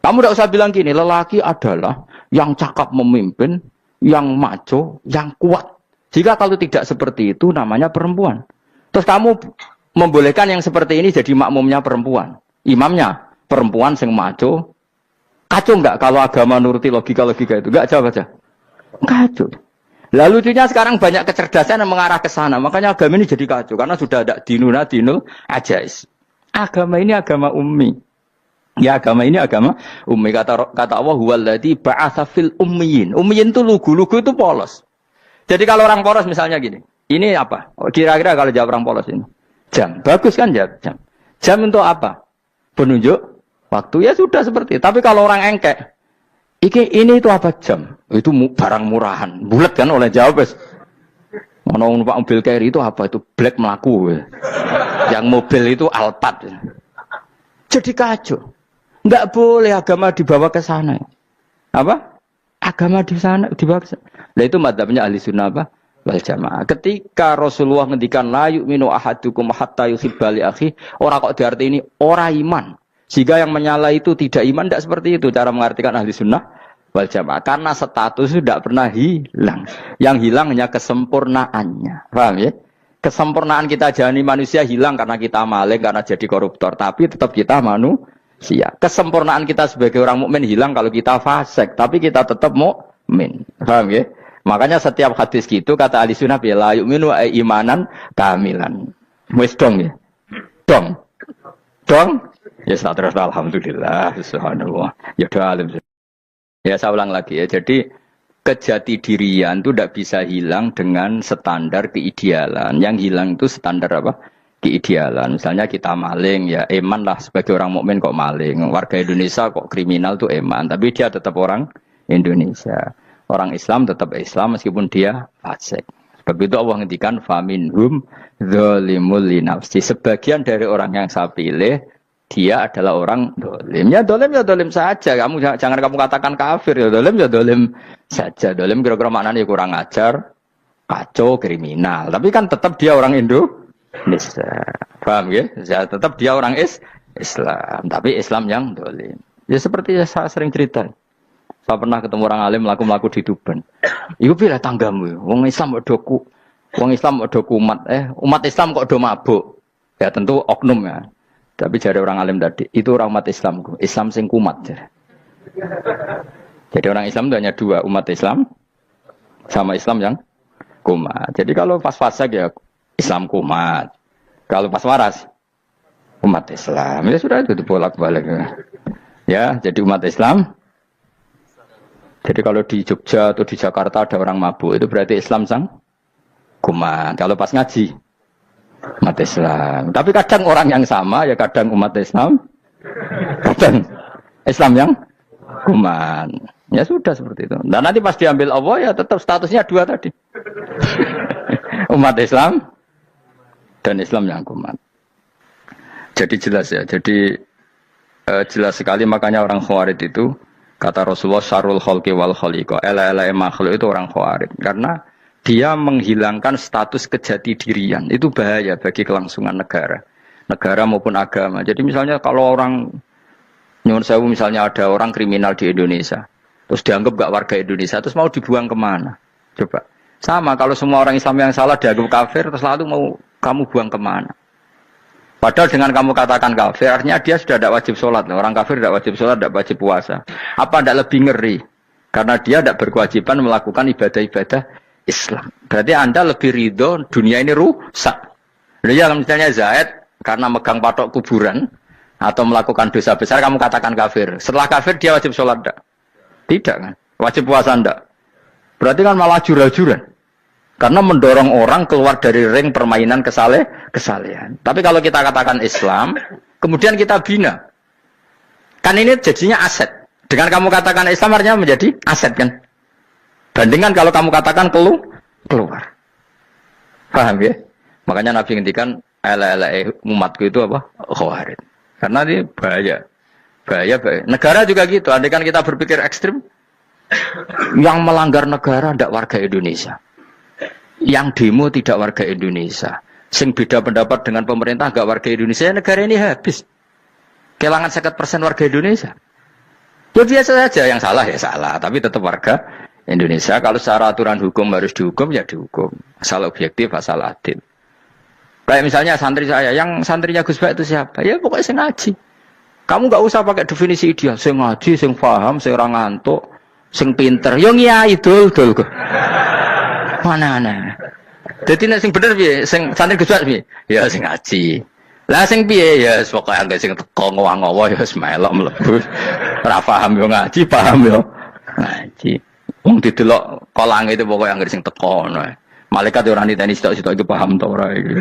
Kamu tidak usah bilang gini, lelaki adalah yang cakap memimpin, yang maco, yang kuat. Jika kalau tidak seperti itu namanya perempuan. Terus kamu membolehkan yang seperti ini jadi makmumnya perempuan. Imamnya perempuan sing maco. Kacau enggak kalau agama nuruti logika-logika itu? Enggak, jawab aja. Kacau. Lalu lucunya sekarang banyak kecerdasan yang mengarah ke sana. Makanya agama ini jadi kacau. Karena sudah ada dinul ajais. Agama ini agama ummi. Ya agama ini agama ummi. Kata Allah, huwaladzi ba'atsa fil ummiyin. Ummiyin itu lugu itu polos. Jadi kalau orang polos misalnya gini. Ini apa? Kira-kira kalau jawab orang polos ini. Jam. Bagus kan jawab jam. Jam untuk apa? Penunjuk waktu. Ya sudah seperti itu. Tapi kalau orang engkek. Ini itu apa jam? Itu barang murahan. Bulat kan oleh jawab. Mana numpak mobil carry itu apa? Itu black melaku. Yang mobil itu Alphard. Jadi kacau. Enggak boleh agama dibawa ke sana. Apa? Agama di sana dibawa ke sana. Nah itu madzhabnya ahli sunnah apa? Wal jamaah. Ketika Rasulullah ngendikan la yu'minu ahadukum hatta yuhibba li akhi, ora kok diarti ini ora iman. Jika yang menyala itu tidak iman, tidak seperti itu cara mengartikan ahli sunnah wal jamaah. Karena status itu tidak pernah hilang. Yang hilang hanya kesempurnaannya. Paham ya? Kesempurnaan kita jadi manusia hilang karena kita maling, karena jadi koruptor. Tapi tetap kita manusia. Kesempurnaan kita sebagai orang mukmin hilang kalau kita fasik. Tapi kita tetap mukmin. Paham ya? Makanya setiap hadis gitu kata ahli sunnah la yu'minu imanan kamilan. Wis dong ya? Dong. Ya terus alhamdulillah, subhanallah. Ya doa alim. Ya saya ulang lagi ya. Jadi kejati dirian itu tidak bisa hilang dengan standar keidealan. Yang hilang itu standar apa? Keidealan. Misalnya kita maling ya eman lah sebagai orang mukmin kok maling. Warga Indonesia kok kriminal tuh eman. Tapi dia tetap orang Indonesia. Orang Islam tetap Islam meskipun dia fasik. Sebab itu Allah ngendikan faminhum dzalimul linafsi. Sebagian dari orang yang saya pilih dia adalah orang dolim. Ya dolim saja. Jangan kamu katakan kafir. Ya dolim saja. Dolim kira-kira maknanya kurang ajar, kacau, kriminal. Tapi kan tetap dia orang Indonesia. Paham ya? Ya tetap dia orang Islam. Tapi Islam yang dolim. Ya seperti saya sering cerita. Saya pernah ketemu orang alim melaku-melaku di Tuban. Iku pilih tanggamu. Wong Islam kok doku. Wong Islam kok doku umat. Umat Islam kok do mabuk. Ya tentu oknum ya. Tapi jadi orang alim tadi, itu orang umat Islam. Islam sing kumat. Jadi orang Islam itu hanya dua, umat Islam sama Islam yang kumat. Jadi kalau pas fasik ya Islam kumat. Kalau pas waras umat Islam. Ya sudah itu bolak-balik. Ya, jadi umat Islam. Jadi kalau di Jogja atau di Jakarta ada orang mabuk, itu berarti Islam sang kumat. Kalau pas ngaji umat Islam. Tapi kadang orang yang sama ya kadang umat Islam, kadang Islam yang kuman. Ya sudah seperti itu. Dan nanti pas diambil Allah ya tetap statusnya dua tadi. Umat Islam dan Islam yang kuman. Jadi jelas ya. Jadi jelas sekali makanya orang Khawarij itu kata Rasulullah syarrul khalqi wal khaliqa. Ela-ela makhluk itu orang Khawarij karena dia menghilangkan status kejati dirian. Itu bahaya bagi kelangsungan negara maupun agama. Jadi misalnya kalau orang nyuwun sewu misalnya ada orang kriminal di Indonesia, terus dianggap gak warga Indonesia, terus mau dibuang kemana? Coba. Sama kalau semua orang Islam yang salah dianggap kafir, terus lalu mau kamu buang kemana? Padahal dengan kamu katakan kafir, artinya dia sudah tidak wajib sholat. Orang kafir tidak wajib sholat, tidak wajib puasa. Apa tidak lebih ngeri? Karena dia tidak berkewajiban melakukan ibadah-ibadah Islam. Berarti Anda lebih ridho dunia ini rusak. Ya misalnya Zaid, karena megang patok kuburan, atau melakukan dosa besar, kamu katakan kafir. Setelah kafir, dia wajib sholat tidak? Tidak kan? Wajib puasa tidak? Berarti kan malah jura-juran. Karena mendorong orang keluar dari ring permainan kesalehan. Tapi kalau kita katakan Islam, kemudian kita bina. Kan ini jadinya aset. Dengan kamu katakan Islam artinya menjadi aset kan. Bandingkan kalau kamu katakan keluar. Paham ya? Makanya Nabi ngendikan umatku itu apa? Khawarij. Karena ini bahaya. Bahaya. Negara juga gitu. Andai kan kita berpikir ekstrim, yang melanggar negara tidak warga Indonesia. Yang demo tidak warga Indonesia. Sing beda pendapat dengan pemerintah gak warga Indonesia, negara ini habis. Kehilangan 50% warga Indonesia. Ya biasa saja, yang salah ya salah, tapi tetap warga Indonesia. Kalau secara aturan hukum harus dihukum, ya dihukum. Asal objektif, asal adil. Kayak misalnya santri saya, yang santrinya Gus Bak itu siapa? Ya pokoknya saya ngaji. Kamu gak usah pakai definisi ideal. Saya ngaji, saya paham, saya orang ngantuk, saya pinter. Yang ya idul. Mana. Jadi nek sing bener piye? Sing santri Gus Bak piye? Ya sing ngaji. Lah sing piye ya pokoke angge sing teko ngowo ya wis melok mlebu. Ora paham yo ngaji, paham yo ngaji. Wong didelok kolang itu pokoke angge sing teko ngono. Malaikat yo ora niteni sitok-sitok iki paham ta ora iki.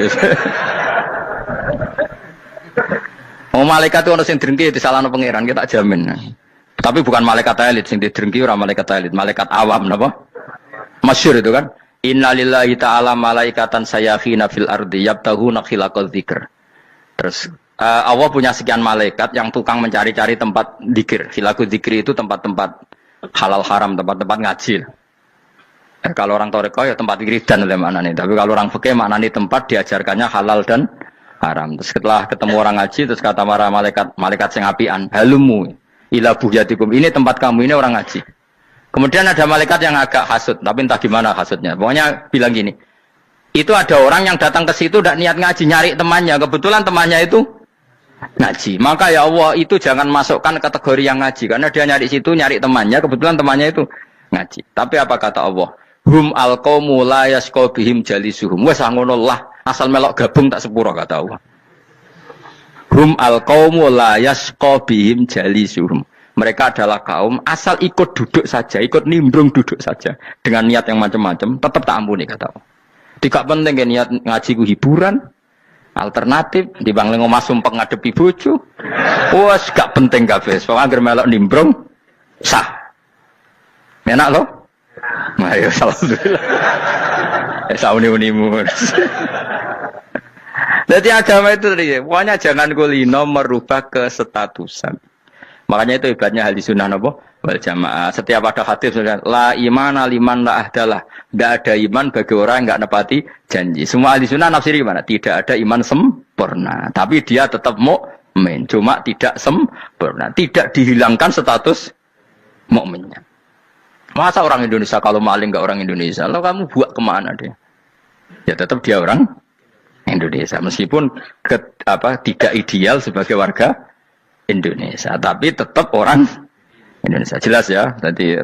Oh malaikat itu ono sing drengki disalahno pangeran kita jamin. Tapi bukan malaikat elit sing didrengki ora malaikat elit, malaikat awam napa? Masyhur itu kan. Innalillahi ta'ala malaikatan sayakhina fil ardi yabtahuna khilaqal dzikr. Terus Allah punya sekian malaikat yang tukang mencari-cari tempat dzikir. Khilaqul dzikri itu tempat-tempat halal haram, tempat-tempat ngaji. Kalau orang toreko ya tempat wiridan oleh maknanya. Tapi kalau orang fikih maknanya tempat diajarkannya halal dan haram. Terus setelah ketemu orang ngaji terus kata para malaikat sing apian, halumu ila buhyatikum. Ini tempat kamu, ini orang ngaji. Kemudian ada malaikat yang agak hasud, tapi entah gimana hasudnya. Pokoknya bilang gini, itu ada orang yang datang ke situ tidak niat ngaji, nyari temannya. Kebetulan temannya itu ngaji. Maka ya Allah itu jangan masukkan kategori yang ngaji, karena dia nyari situ nyari temannya. Kebetulan temannya itu ngaji. Tapi apa kata Allah? Hum alqaumu la yasqa bihim jalisuhum. Wes ngono lah, asal melok gabung tak sepuro kata Allah. Hum alqaumu la yasqa bihim jalisuhum. Mereka adalah kaum asal ikut duduk saja, ikut nimbrung duduk saja dengan niat yang macam-macam, tetap tak ampuni kata Allah. Tidak penting kan niat ngaji ku hiburan, alternatif, dibanding ngomong sumpah ngadepi bojo. Wes gak penting kabeh. Pokoke anggere melok nimbrung sah. Enak loh? Nah, ya alhamdulillah. Sauni-unimu. Jadi agama itu tadi, pokoknya jangan kulino merubah kesestatusan. Makanya itu hebatnya ahli sunnah napa wal jamaah. Setiap ada hadis la imana liman la ahdalah. Tidak ada iman bagi orang yang enggak nepati janji. Semua ahli sunnah nafsiri gimana? Tidak ada iman sempurna, tapi dia tetap mukmin, cuma tidak sempurna. Tidak dihilangkan status mukminnya. Masa orang Indonesia kalau maling enggak orang Indonesia? Lalu kamu buat kemana dia? Ya tetap dia orang Indonesia meskipun tidak ideal sebagai warga Indonesia, tapi tetap orang Indonesia. Jelas ya. Tadi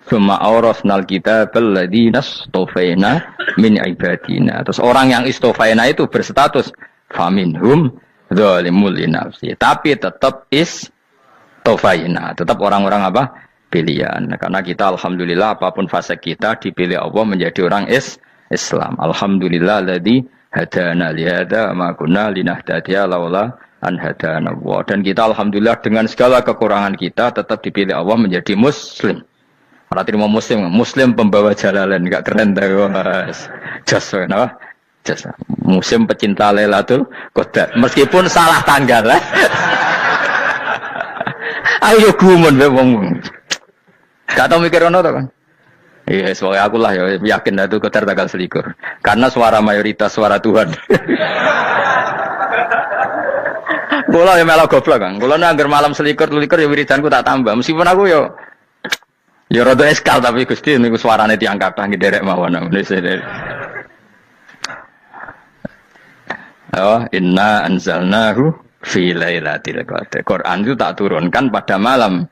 summa awrasnal kitabal ladzina istofaina min ibadina. Terus orang yang istofaina itu berstatus faminhum zalimul linafsi. Tapi tetap istofaina, tetap orang-orang apa? Pilihan. Karena kita alhamdulillah apapun fase kita dipilih Allah menjadi orang Islam. Alhamdulillah alladzi hadana li hadza ma kunna linahtadiya laula an hadana Allah. Dan kita alhamdulillah dengan segala kekurangan kita tetap dipilih Allah menjadi muslim. Ora terima muslim pembawa jalalain, enggak keren ta Mas. Jas napa? Jas. Muslim pecinta Lailatul Qadar. Meskipun salah tanggal. Ayo gumun wae wong. Gak tau mikir ono to kan. Iya, soalnya aku lah ya yakin itu Qadar tanggal 21. Karena suara mayoritas suara Tuhan. Kula ya melok goblok kan. Kula nang malam 21 ya wiridanku tak tambah. Meskipun aku ya Ya rada eskal tapi Gusti niku suarane tiyang kathah nderek mawon. Oh, inna anzalnahu fi lailatul qadar. Quran itu tak turunkan pada malam.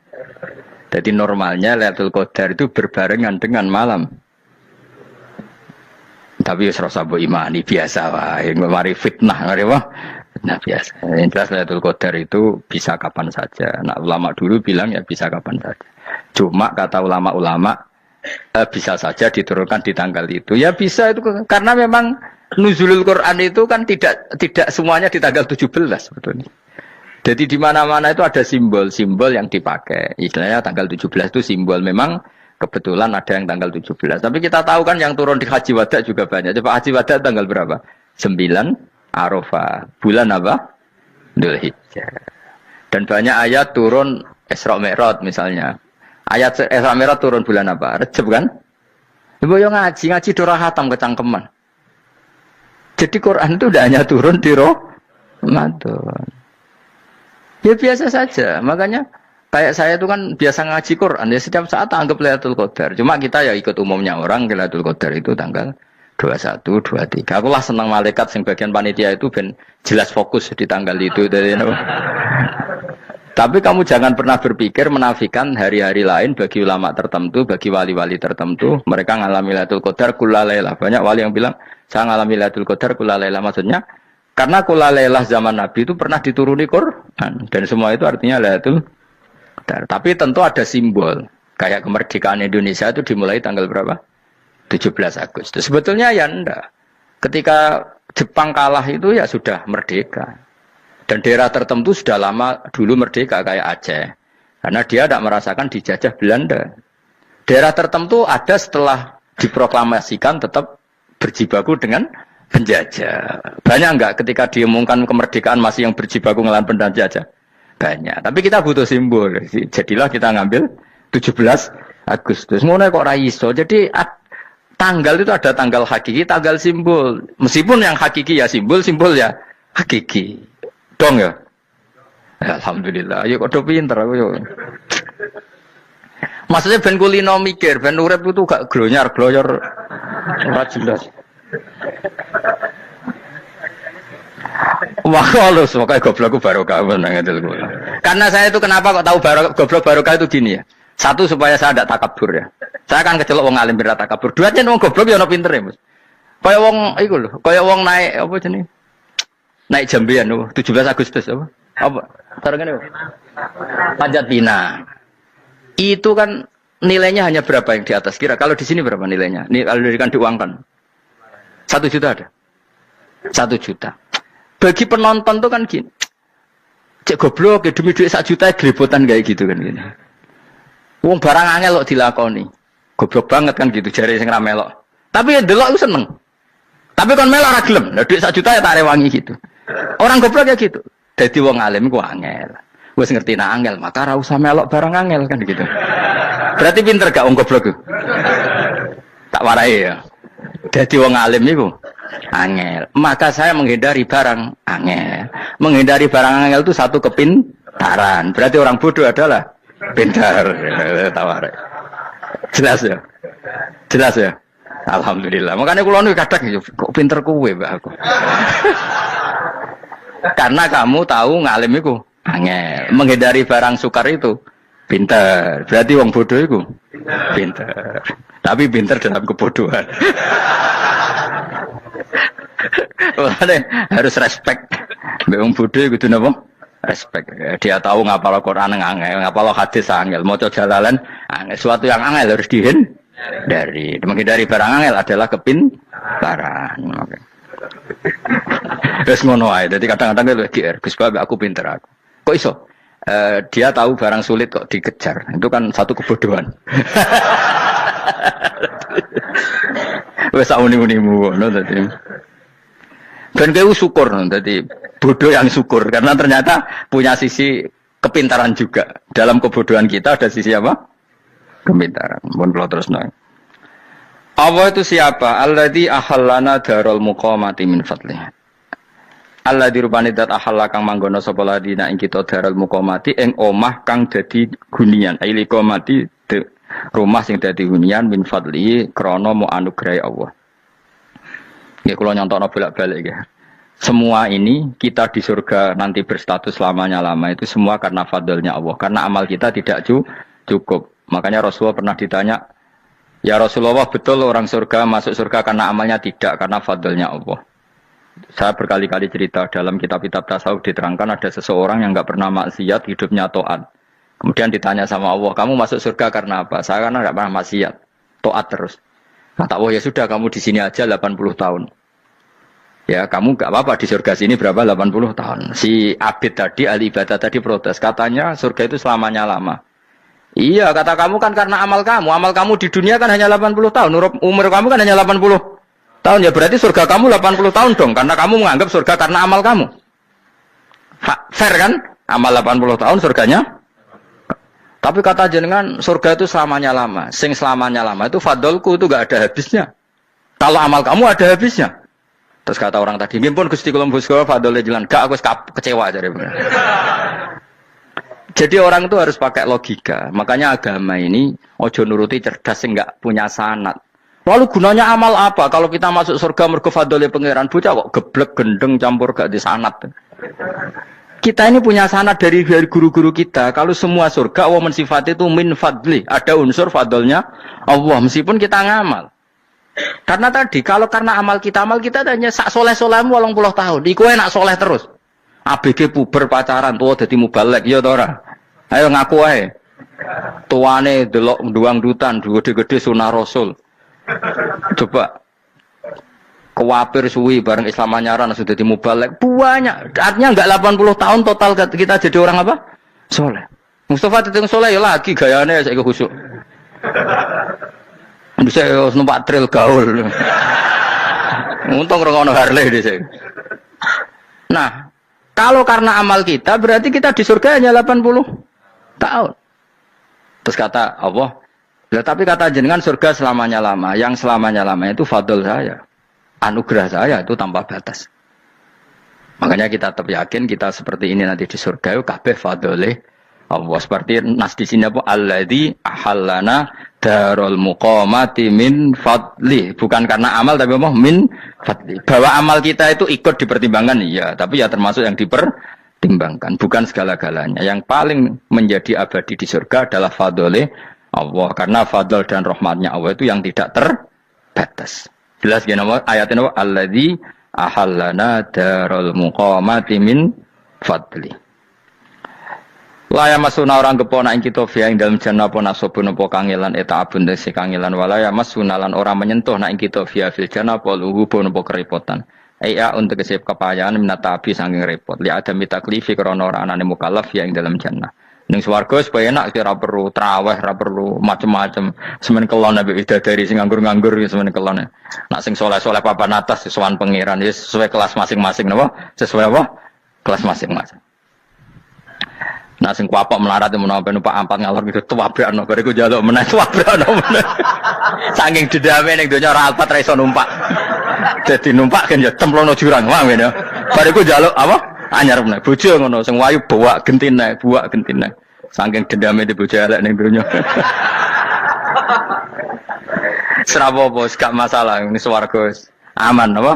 Jadi normalnya Lailatul Qadar itu berbarengan dengan malam. Tapi wis rasa mbok imani biasa wae, mari fitnah ngene wah. Nah biasa. Yang jelas Lailatul Qadar itu bisa kapan saja. Nah ulama dulu bilang ya bisa kapan saja. Cuma kata ulama-ulama bisa saja diturunkan di tanggal itu. Ya bisa itu karena memang nuzulul Quran itu kan tidak semuanya di tanggal 17 sebetulnya. Jadi di mana-mana itu ada simbol-simbol yang dipakai. Istilahnya tanggal 17 itu simbol memang kebetulan ada yang tanggal 17. Tapi kita tahu kan yang turun di Haji Wada juga banyak. Coba Haji Wada tanggal berapa? 9 Arafah. Bulan apa? Dzulhijjah. Dan banyak ayat turun Isra Mi'raj misalnya. Ayat Isra Mi'raj turun bulan apa? Rejab kan? Ibu yang ngaji dora hatam kecangkeman. Jadi Quran itu tidak hanya turun di Ramadan. Ya biasa saja. Makanya kayak saya itu kan biasa ngaji Quran. Ya setiap saat anggap Lailatul Qadar. Cuma kita ya ikut umumnya orang Lailatul Qadar itu tanggal 21, 23. Aku lah senang malaikat yang bagian panitia itu ben jelas fokus di tanggal itu. Tapi kamu jangan pernah berpikir menafikan hari-hari lain bagi ulama tertentu, bagi wali-wali tertentu. Mereka ngalami Lailatul Qadar kulalailah. Banyak wali yang bilang, saya ngalami Lailatul Qadar kulalailah. Maksudnya, karena kulalailah zaman Nabi itu pernah dituruni Quran. Dan semua itu artinya Lailatul Qadar. Tapi tentu ada simbol. Kayak kemerdekaan Indonesia itu dimulai tanggal berapa? 17 Agustus. Sebetulnya ya enggak. Ketika Jepang kalah itu ya sudah merdeka. Dan daerah tertentu sudah lama dulu merdeka kayak Aceh. Karena dia tidak merasakan dijajah Belanda. Daerah tertentu ada setelah diproklamasikan tetap berjibaku dengan penjajah. Banyak enggak ketika diumumkan kemerdekaan masih yang berjibaku ngelawan penjajah? Banyak. Tapi kita butuh simbol. Jadilah kita ngambil 17 Agustus. Ngono kok ra iso. Jadi tanggal itu ada tanggal hakiki, tanggal simbol. Meskipun yang hakiki ya simbol ya hakiki. Dong ya? Alhamdulillah. Ayo kok pinter aku yo. Maksudnya ben kulino mikir, ben urip itu gak glonyar-glonyor ora jelas. Wah, halus, makanya goblokku barokah menang itu. Karena saya itu kenapa kok tahu goblok barokah itu gini ya. Satu supaya saya tidak takabur ya. Saya kan kecelok wong alim berat takabur. Dua aja wong goblok ya ono pinter ya, Mas. Kaya wong iku lho, kaya wong naik apa jenenge? Naik jambian lho, 17 Agustus apa? Apa? Tarengane apa? Panjat Pinang. Itu kan nilainya hanya berapa yang di atas? Kira kalau di sini berapa nilainya? Ini kalau diberikan diuangkan. 1 juta ada. 1 juta. Bagi penonton tuh kan gini. Cek goblok ya demi duit 1 juta gelepotan kayak gitu kan gini. Wong barang angel kok dilakoni. Goblok banget kan gitu jare sing ra melok. Tapi ya delok aku seneng. Tapi kon melok ora gelem. Lah duit 1 juta ya tak rewangi gitu. Orang goblok ya gitu. Dadi wong alim ku angel. Wis ngerti nak angel, maka ora usah melok barang angel kan gitu. Berarti pinter gak wong goblok ku? Tak warai ya. Dadi wong alim iku angel. Maka saya menghindari barang angel. Menghindari barang angel itu satu kepintaran. Berarti orang bodoh adalah pintar. Tawarai. Jelas ya? Jelas ya? Alhamdulillah. Makanya kula nu kadang kok pinter kowe, Mbak aku. Karena kamu tahu ngalim iku angel. Menghindari barang sukar itu pintar. Berarti wong bodoh iku pintar. Tapi pintar dalam kebodohan. Makanya harus respect. Mbak wong bodoh kudu napa? Respect. Dia tahu ngapal Quran angel, ngapal hadis angel, maca jalalan angel. Suatu yang angel harus dari menghindari barang angel adalah kepintaran. Oke. Wes ngono ae. Dadi kadang-kadang GR, Gus Bab aku pinter aku. Kok iso? Dia tahu barang sulit kok dikejar. Itu kan satu kebodohan. Wes uni-unimu ngono dadi. Ben kowe syukur dadi bodoh yang syukur karena ternyata punya sisi kepintaran juga. Dalam kebodohan kita ada sisi apa? Kepintaran. Mun kula terusno. Allah itu siapa? Alladzi ahallana darul muqamati min fadlih. Alladzi rupane dat ahalla kang manggono sapa ladina ing kita darul muqamati ing omah kang dadi gunian. Aili qamati Rumah sing dadi hunian min fadli krana mu anugrahi Allah. Nggih kula nyontokno bolak-balik nggih. Semua ini kita di surga nanti berstatus lamanya-lama itu semua karena fadlnya Allah. Karena amal kita tidak cukup. Makanya Rasulullah pernah ditanya, ya Rasulullah betul orang surga masuk surga karena amalnya tidak, karena fadlnya Allah. Saya berkali-kali cerita dalam kitab-kitab tasawuf diterangkan ada seseorang yang enggak pernah maksiat, hidupnya taat. Kemudian ditanya sama Allah, kamu masuk surga karena apa? Saya karena enggak pernah maksiat, taat terus. Kata Allah, ya sudah kamu di sini aja 80 tahun. Ya kamu enggak apa-apa di surga sini berapa 80 tahun. Si Abid tadi, ahli ibadah tadi protes, katanya surga itu selamanya lama. Iya, kata kamu kan karena amal kamu di dunia kan hanya 80 tahun, umur kamu kan hanya 80 tahun, ya berarti surga kamu 80 tahun dong, karena kamu menganggap surga karena amal kamu. Fair kan? Amal 80 tahun surganya. Tapi kata jenengan surga itu selamanya lama. Sing selamanya lama itu fadolku itu gak ada habisnya. Kalau amal kamu ada habisnya. Terus kata orang tadi, "Mimpun Gusti kula mbusga fadole jalan." Gak, aku kecewa jare. Jadi orang itu harus pakai logika. Makanya agama ini ojo nuruti cerdas sing gak punya sanad. Lalu gunanya amal apa? Kalau kita masuk surga mergo fadhole pangeran, bocah kok geblek gendeng campur gak di sanad. Kita ini punya sanad dari guru-guru kita. Kalau semua surga Allah mensifati itu min fadli, ada unsur fadlnya Allah meskipun kita ngamal. Karena tadi kalau karena amal kita hanya sak soleh-solehmu 80 tahun. Iku enak soleh terus. ABG puber pacaran tua dadi mubalek ya ta ora? Ayo ngaku ae. Tuane delok duang dutan, gede-gede sunah Rasul. Coba kewapir suwi bareng Islam anyaran sudah di mubalek banyak. Artinya enggak 80 tahun total kita jadi orang apa? Soleh. Mustafa teteng soleh ya lagi gayane saiki khusuk. Bisa numpak trail gaul. Untung rengono Harley dhisik. Nah, kalau karena amal kita berarti kita di surga hanya 80 tahun. Terus kata Allah, ya, tapi kata jenengan surga selamanya lama. Yang selamanya lama itu fadl saya. Anugerah saya itu tanpa batas. Makanya kita tetap yakin kita seperti ini nanti di surga. Kabeh fadlih Allah. Seperti nas di sini apa? Alladzi ahallana darul muqamati min fadli. Bukan karena amal tapi apa? Min fadli. Bahwa amal kita itu ikut dipertimbangkan. Iya. Tapi ya termasuk yang dipertimbangkan. Bukan segala-galanya. Yang paling menjadi abadi di surga adalah fadlih Allah, karena fadl dan rahmatnya Allah itu yang tidak terbatas. Jelas gini ayatnya alladzi ahallana darul muqamati min fadli. La yamasuna orang kepona ing kita fi ing dalem jannah apa nasabun apa kangelan eta abun dese kangelan wala yamasuna lan orang menyentuh nek kita fi fil jannah apa luhubun apa kerepotan. Aya untuk kesep kepayaan minata abi saking repot. Li ada mitaklifi krana ora anane mukallaf ya ing dalem jannah. Ning swarga supaya enak ora perlu traweh, ora perlu macam-macam. Semen kelon ambek widadari sing nganggur-nganggur semen kelon. Nak sing saleh-saleh papan atas sowan pangeran ya sesuai kelas masing-masing napa? Sesuai apa? Kelas masing-masing. Nah sing kuapok melarat menawa numpak ampat ngalor gitu tuwabrakno bariku njaluk meneh tuwabrakno meneh. Saking dendame ning donya ora alpat ra iso numpak. Dadi numpak kan ya cemplono jurang wae ya. Bariku njaluk apa? Anyar meneh bojo ngono sing wayu buak gentine. Saking dendame di bojo elek ning donya. Serapo bos gak masalah ini swarga aman apa?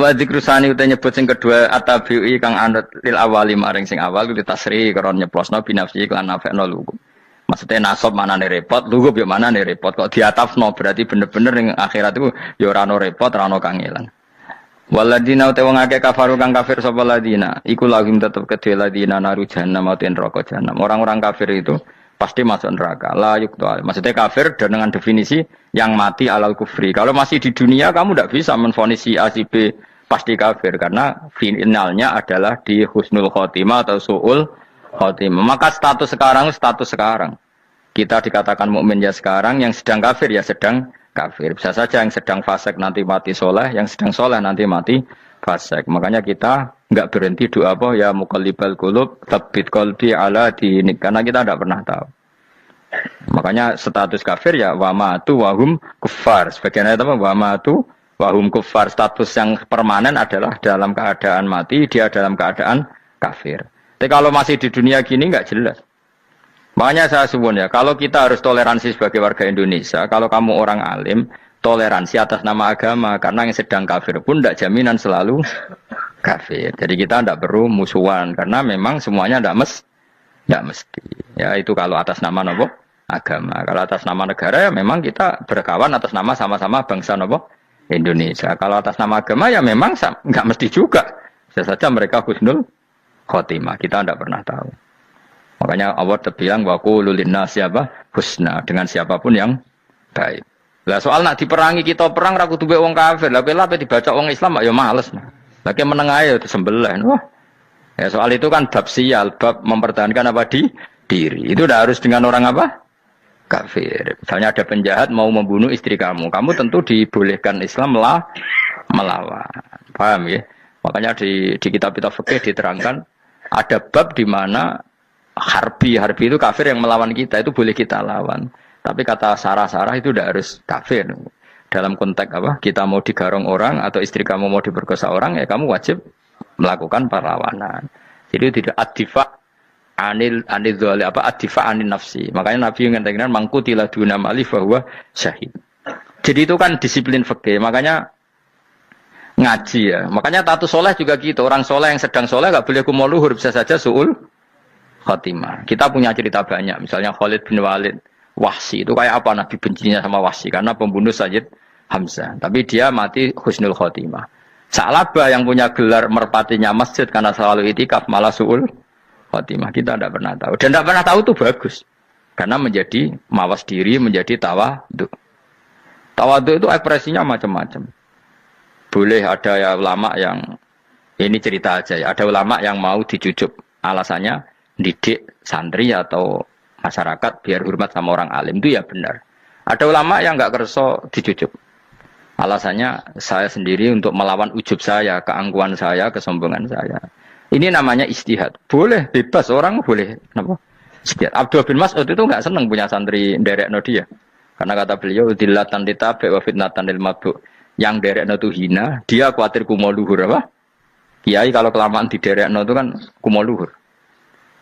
Wa dzikrusani uta nyebut sing kedua atabi'i kang anut lil awali maring sing awal kuwi tasri karo nyeplosno binafsi lan nafekno lugu. Maksudnya nasab manane repot, lugu yo manane repot kok diatafno berarti bener-bener ning akhirat iku yo ora ono repot, ora ono kangelan. Waladina uta wong akeh kafaru kang kafir sapa ladina iku lagim tetep kedhe ladina naru jahannam mauten neraka jahannam. Orang-orang kafir itu pasti masuk neraka. La yuqta. Maksudnya kafir dengan definisi yang mati alal kufri. Kalau masih di dunia kamu tidak bisa menvonis si A si B pasti kafir karena finalnya adalah di husnul khotimah atau su'ul khotimah. Maka status sekarang. Kita dikatakan mukmin ya sekarang, yang sedang kafir ya sedang kafir. Bisa saja yang sedang fasik nanti mati soleh, yang sedang soleh nanti mati fasik. Makanya kita enggak berhenti doa apa ya muqallibal qulub tsabbit qalbi ala dinik, karena kita tidak pernah tahu. Makanya status kafir ya wa matu wa hum kuffar. Sebagian ayat apa wa matu wahum kufar, status yang permanen adalah dalam keadaan mati, dia dalam keadaan kafir. Tapi kalau masih di dunia gini nggak jelas. Makanya saya suwun ya, kalau kita harus toleransi sebagai warga Indonesia, kalau kamu orang alim, toleransi atas nama agama, karena yang sedang kafir pun tidak jaminan selalu kafir. Jadi kita tidak perlu musuhan, karena memang semuanya tidak mesti. Ya itu kalau atas nama nopo agama. Kalau atas nama negara ya memang kita berkawan atas nama sama-sama bangsa nopo Indonesia. Kalau atas nama agama ya memang nggak mesti juga. Bisa saja mereka husnul khotimah. Kita tidak pernah tahu. Makanya Allah terbilang wa qulu linnasi husna, dengan siapapun yang baik. Lah soal nak diperangi kita perang ra kudu wong kafir. Lah pelah dibaca wong Islam ya males. Lagi meneng ae disembelih. Wah. Ya soal itu kan bab sial, bab mempertahankan apa diri. Itu udah harus dengan orang apa? Kafir. Misalnya ada penjahat mau membunuh istri kamu tentu dibolehkan Islam melawan. Paham ya? Makanya di kitab-kitab fikih diterangkan ada bab di mana harbi itu kafir yang melawan kita, itu boleh kita lawan. Tapi kata sarah-sarah itu udah harus kafir. Dalam konteks apa? Kita mau digarong orang atau istri kamu mau diperkosa orang, ya kamu wajib melakukan perlawanan. Jadi tidak adifa anil dzali adifa anin nafsi. Makanya Nabi mengatakan mangkutila duna mali bahwa syahid. Jadi itu kan disiplin fikih. Makanya ngaji ya. Makanya taatu soleh juga gitu. Orang soleh yang sedang soleh nggak boleh kumul luhur, bisa saja suul khotimah. Kita punya cerita banyak. Misalnya Khalid bin Walid, Wahsi itu kayak apa Nabi bencinya sama Wahsi karena pembunuh Sayyid Hamzah. Tapi dia mati husnul khotimah. Sa'labah yang punya gelar merpatinya masjid karena selalu itikaf malah suul khotimah. Kita tidak pernah tahu. Dan tidak pernah tahu itu bagus. Karena menjadi mawas diri, menjadi tawadu. Tawadu itu ekspresinya macam-macam. Boleh ada ya ulama yang ini cerita aja ya. Ada ulama yang mau dicucup. Alasannya didik santri atau masyarakat biar hormat sama orang alim, itu ya benar. Ada ulama yang nggak kerso dicucup. Alasannya saya sendiri untuk melawan ujub saya, keangkuhan saya, kesombongan saya. Ini namanya istihad. Boleh, bebas orang boleh. Kenapa? Istihad. Abdul bin Mas'ud itu nggak senang punya santri derekno dia. Karena kata beliau dilatan ditabe wa fitnatan lil mabuk. Yang derekno itu hina, dia khawatir kumo luhur apa? Kiai kalau kelamaan di derekno itu kan kumo luhur.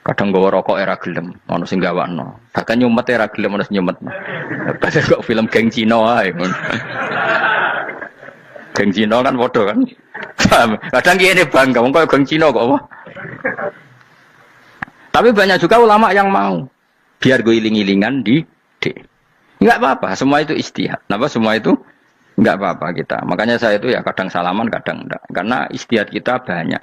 Kadang gawa rokok era gelem, ono sing gawakno. Bahkan nyumet era gelem ono sing nyumet. Padahal kok film geng Cina ae. Geng Cina kan padha kan. Kadang kene bangga wong kok geng Cina kok apa. Tapi banyak juga ulama yang mau biar gue iling-ilingan di enggak apa-apa, semua itu istihad. Kenapa semua itu enggak apa-apa kita. Makanya saya itu ya kadang salaman, kadang enggak. Karena istihad kita banyak.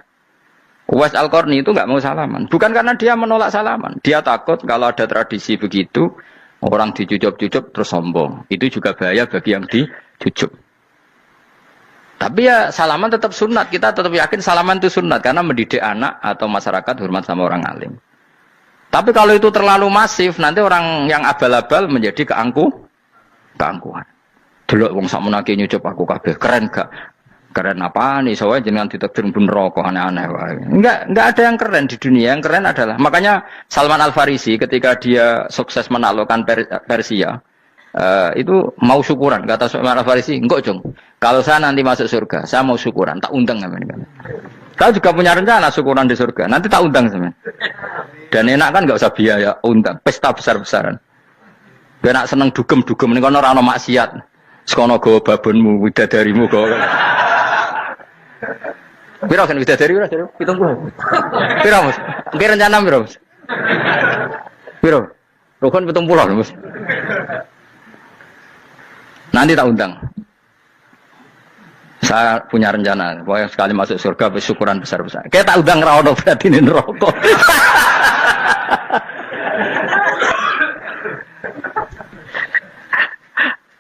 Uwais Al-Qarni itu nggak mau salaman. Bukan karena dia menolak salaman. Dia takut kalau ada tradisi begitu, orang dicucup-cucup terus sombong. Itu juga bahaya bagi yang dicucup. Tapi ya salaman tetap sunat. Kita tetap yakin salaman itu sunat. Karena mendidik anak atau masyarakat hormat sama orang alim. Tapi kalau itu terlalu masif, nanti orang yang abal-abal menjadi keangkuhan. Delok wong sakmenake nyucup aku kabeh. Keren gak? Keren apa nih? Soalnya jangan ditakdir pun rokok aneh-aneh. Enggak ada yang keren di dunia. Yang keren adalah makanya Salman Al Farisi ketika dia sukses menaklukkan Persia itu mau syukuran. Kata Salman Al Farisi, enggak Jong. Kalau saya nanti masuk surga, saya mau syukuran. Tak undang namanya. Kau juga punya rencana syukuran di surga. Nanti tak undang sama. Dan enak kan enggak usah biaya undang. Pesta besar-besaran. Biar nak seneng dugem-dugem ini kono ora ono maksiat. Sekono go babonmu, widadarimu go. Piro kan widadari ora jare 70. Piro Mas? Nggih rencana piro Mas? Piro? Rukun 70 Mas. Nanti tak undang. Saya punya rencana, pokoknya sekali masuk surga bersyukuran besar-besar. Kayak tak undang ra ono berarti ning neraka.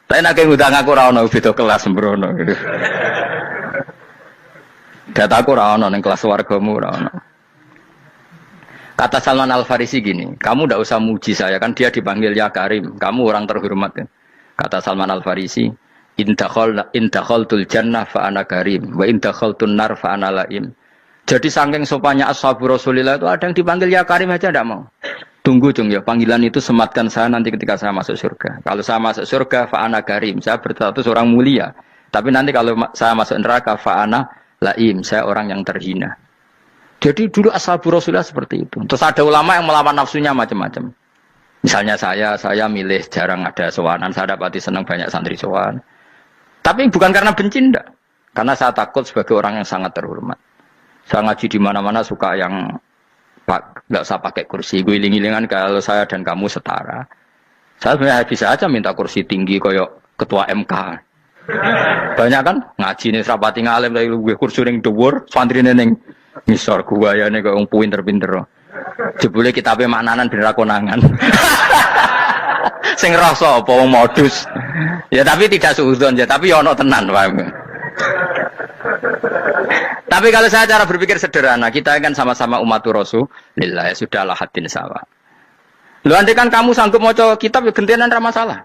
Tapi nek ngundang aku ra ono beda kelas sembrono gitu. Dataku ora ono ning kelas wargamu ora ono. Kata Salman Al Farisi gini, kamu ndak usah muji saya kan dia dipanggil ya Karim, kamu orang terhormat ya. Kata Salman Al Farisi, in dakhaltul jannah fa ana karim wa in dakhaltun nar fa ana laim. Jadi saking sopannya ashabu Rasulillah itu ada yang dipanggil ya Karim aja ndak mau. Tunggu Jung ya, panggilan itu sematkan saya nanti ketika saya masuk surga. Kalau saya masuk surga fa ana karim, saya berstatus orang mulia. Tapi nanti kalau saya masuk neraka fa ana laim, saya orang yang terhina. Jadi dulu ashabu Rasulullah seperti itu. Terus ada ulama yang melawan nafsunya macam-macam. Misalnya saya milih jarang ada sowanan, saya dapati senang banyak santri sowan. Tapi bukan karena benci ndak. Karena saya takut sebagai orang yang sangat terhormat. Saya ngaji di mana-mana suka yang nggak usah pakai kursi. Gue iling-ilingan kalau saya dan kamu setara. Saya sebenarnya bisa aja minta kursi tinggi koyok ketua MK. Banyak kan ngaji nih serapati ngalim dari gue kursi ning dhuwur, santri ning ngisor gua ya nih kok pinter-pinter. Jebule kitabe maknanan ben ra konangan. Sing rasa apa wong modus. Ya tapi tidak suudzon ya, tapi ya ono tenan, paham. Tapi kalau saya cara berpikir sederhana, kita kan sama-sama umatur Rasulillah, ya sudahlah hadin sawa. Lho andai kan kamu sanggup maca kitab ya gentenan ra masalah.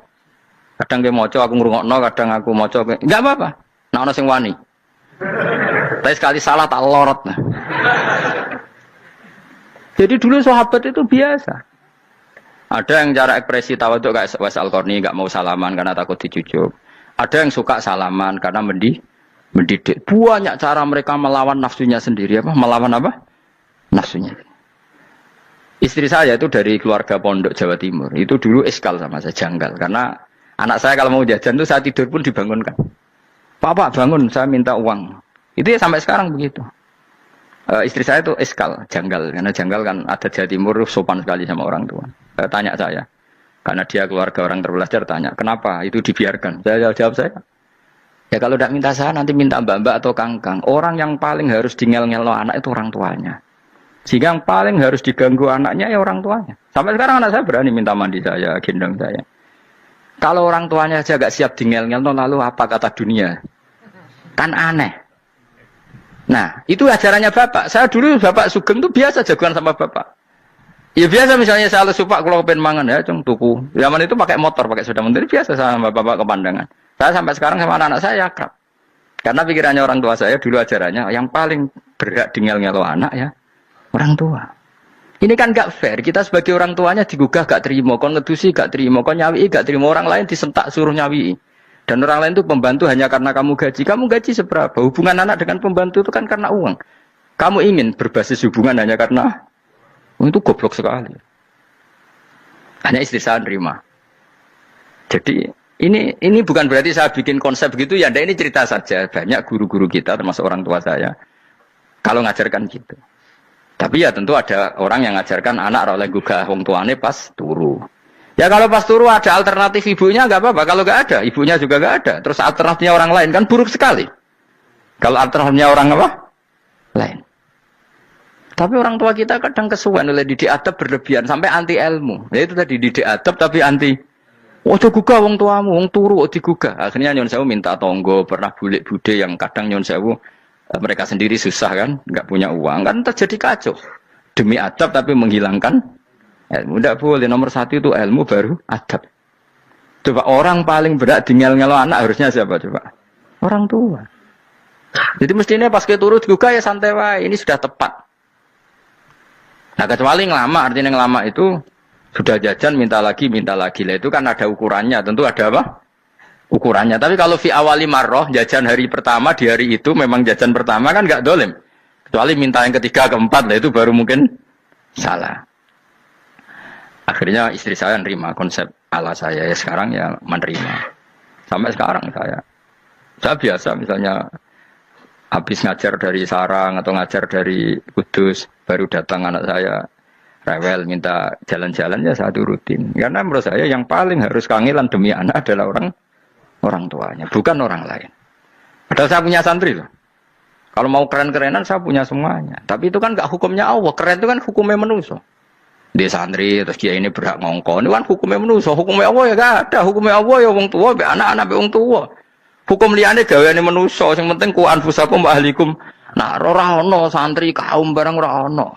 Kadang ge maca aku ngrungokno, kadang aku maca enggak apa-apa. Nek ana sing wani. Tapi sekali salah tak lorot. Jadi dulu sahabat itu biasa. Ada yang cara ekspresi tawadhu kayak Wais Al-Qarni enggak mau salaman karena takut dicucuk. Ada yang suka salaman karena mendidik. Banyak cara mereka melawan nafsunya sendiri apa? Melawan apa? Nafsunya. Istri saya itu dari keluarga pondok Jawa Timur. Itu dulu iskal sama saya, janggal. Karena anak saya kalau mau jajan itu saya tidur pun dibangunkan. Pak bangun, saya minta uang. Itu ya sampai sekarang begitu. Istri saya itu iskal, janggal. Karena janggal kan ada Jawa Timur sopan sekali sama orang tua. Tanya saya. Karena dia keluarga orang terpelajar, tanya, kenapa itu dibiarkan? Saya jawab saya. Ya kalau tidak minta saya, nanti minta mbak-mbak atau kangkang. Orang yang paling harus dingel-ngelo anak itu orang tuanya. Sehingga yang paling harus diganggu anaknya ya orang tuanya. Sampai sekarang anak saya berani minta mandi saya, gendong saya. Kalau orang tuanya aja gak siap dingel-ngelo, lalu apa kata dunia? Kan aneh. Nah, itu ajarannya bapak. Saya dulu bapak Sugeng itu biasa jagoan sama bapak. Ya biasa misalnya saya lesu pak kalau pengen mangan ya, cung tuku. Zaman itu pakai motor, pakai sepeda motor biasa sama bapak kepandangan. Saya sampai sekarang sama anak-anak saya akrab. Karena pikirannya orang tua saya dulu ajarannya yang paling berhak dingel-ngelo anak ya orang tua. Ini kan gak fair. Kita sebagai orang tuanya digugah gak terima, kon ngedusi gak terima, kon nyawi gak terima, orang lain disentak suruh nyawi. Dan orang lain itu pembantu hanya karena kamu gaji. Kamu gaji seberapa? Hubungan anak dengan pembantu itu kan karena uang. Kamu ingin berbasis hubungan hanya karena itu goblok sekali. Hanya istri saya nerima. Jadi ini bukan berarti saya bikin konsep begitu ya. Ini cerita saja. Banyak guru-guru kita termasuk orang tua saya kalau ngajarkan gitu. Tapi ya tentu ada orang yang ngajarkan anak oleh gugah wong tuane pas turu. Ya kalau pas turu ada alternatif ibunya nggak apa-apa. Kalau nggak ada, ibunya juga nggak ada. Terus alternatifnya orang lain kan buruk sekali. Kalau alternatifnya orang apa? Lain. Tapi orang tua kita kadang kesuwen oleh didik adab berlebihan sampai anti ilmu. Ya itu tadi didik adab tapi anti. Ojo gugah wong tuamu, wong turu digugah. Akhirnya nyon sewu minta tonggo, pernah bulik bude yang kadang nyon sewu mereka sendiri susah kan, nggak punya uang kan terjadi kacau. Demi adab tapi menghilangkan ilmu. Tidak boleh, nomor satu itu ilmu baru adab. Coba orang paling berat dingel-ngelo anak harusnya siapa coba? Orang tua. Jadi mestinya pas turun juga ya santai wae, ini sudah tepat. Nah kecuali ngelama, artinya ngelama itu sudah jajan minta lagi lah itu kan ada ukurannya, tentu ada apa? Ukurannya. Tapi kalau fi awali marroh jajan hari pertama di hari itu memang jajan pertama kan nggak dolim. Kecuali minta yang ketiga keempat lah itu baru mungkin salah. Akhirnya istri saya menerima konsep ala saya ya sekarang ya menerima. Sampai sekarang saya biasa misalnya habis ngajar dari Sarang atau ngajar dari Kudus baru datang anak saya rewel minta jalan-jalan ya saya turutin. Karena menurut saya yang paling harus kangelan demi anak adalah orang tuanya, bukan orang lain. Padahal saya punya santri loh. Kalau mau keren-kerenan saya punya semuanya. Tapi itu kan gak hukumnya Allah. Keren itu kan hukumnya manusia. Dia santri terus dia ini berhak ngongkon. Ini kan hukumnya manusia. Hukumnya Allah ya gak ada. Hukumnya Allah ya wong tua, anak-anak be wong tua. Hukum liyane gaweane manusia. Sing penting ku anfusakum wa ahlikum. Nah, ora ono santri kaum barang ora ono.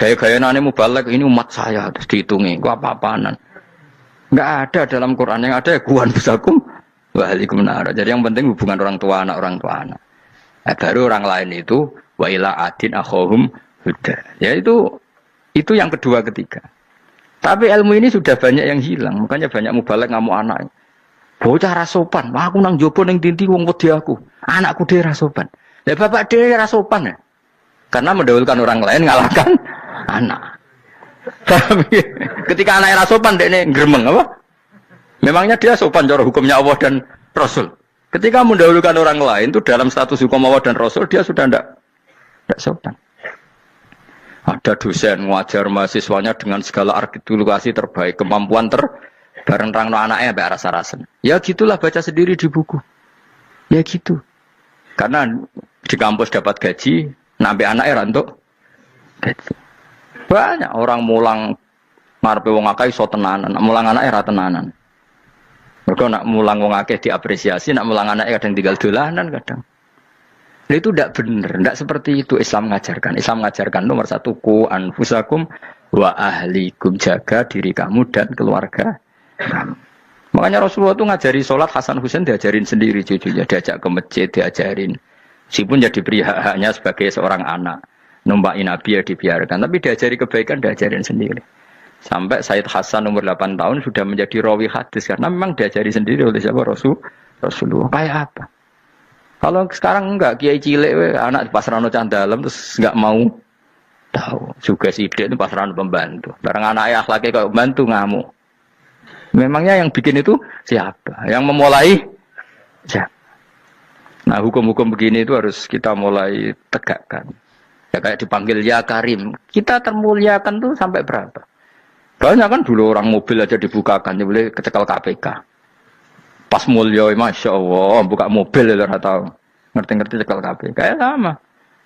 Gaya-gayaane mubalek ini umat saya terus dihitungi. Ku apa-apaanan. Enggak ada dalam Quran yang ada ya ku anfusakum wa ahlikum nar. Jadi yang penting hubungan orang tua anak. Baru orang lain itu wa ila adin akhahum huda. Ya itu yang kedua ketiga. Tapi ilmu ini sudah banyak yang hilang. Makanya banyak mubalek ngamuk anak. Bocah rasopan. Aku nang jopo ning tinti wong wedi aku. Anakku dhewe rasopan. Lah bapak dhewe rasopan ya. Karena mendahulukan orang lain ngalahkan anak. Ketika anaknya sopan dekne gremeng apa? Memangnya dia sopan cara hukumnya Allah dan Rasul. Ketika mendahulukan orang lain itu dalam status hukum Allah dan Rasul dia sudah tidak sopan. Ada dosen ngajar mahasiswanya dengan segala artikulasi terbaik, kemampuan bareng terang anaknya sampai rasa-rasen. Ya gitulah baca sendiri di buku. Ya gitu. Karena di kampus dapat gaji, nabi anaknya untuk gaji. Banyak orang mulang ngarepe wong akeh iso tenanan, mulang anake ra tenanan. Mergo nak mulang wong akeh diapresiasi, nak mulang anake kadang tinggal dolanan kadang. Nah, itu tidak benar, tidak seperti itu Islam mengajarkan. Islam mengajarkan nomor satu ku anfusakum wa ahlikum, jaga diri kamu dan keluarga kamu. Makanya Rasulullah itu ngajari sholat Hasan Husain diajarin sendiri cucunya, diajak ke masjid diajarin. Meskipun jadi beri hak-haknya sebagai seorang anak. Numpakin Nabi ya dibiarkan, tapi diajari kebaikan diajarin sendiri. Sampai Sayyid Hasan umur 8 tahun sudah menjadi rawi hadis karena memang diajari sendiri oleh siapa Rasulullah. Kayak apa? Kalau sekarang enggak, kiai cilik anak pasrano candalem terus enggak mau tahu. Juga si ide itu pasrano pembantu. Barang anaknya akhlaknya kayak pembantu ngamuk. Memangnya yang bikin itu siapa? Yang memulai siapa? Nah, hukum-hukum begini itu harus kita mulai tegakkan. Ya kayak dipanggil ya Karim. Kita termuliakan tuh sampai berapa? Banyak kan dulu orang mobil aja dibukakan, dia boleh kecekal KPK. Pas mulia, masya Allah, buka mobil ya tahu. Ngerti-ngerti cekal KPK. Kayak sama.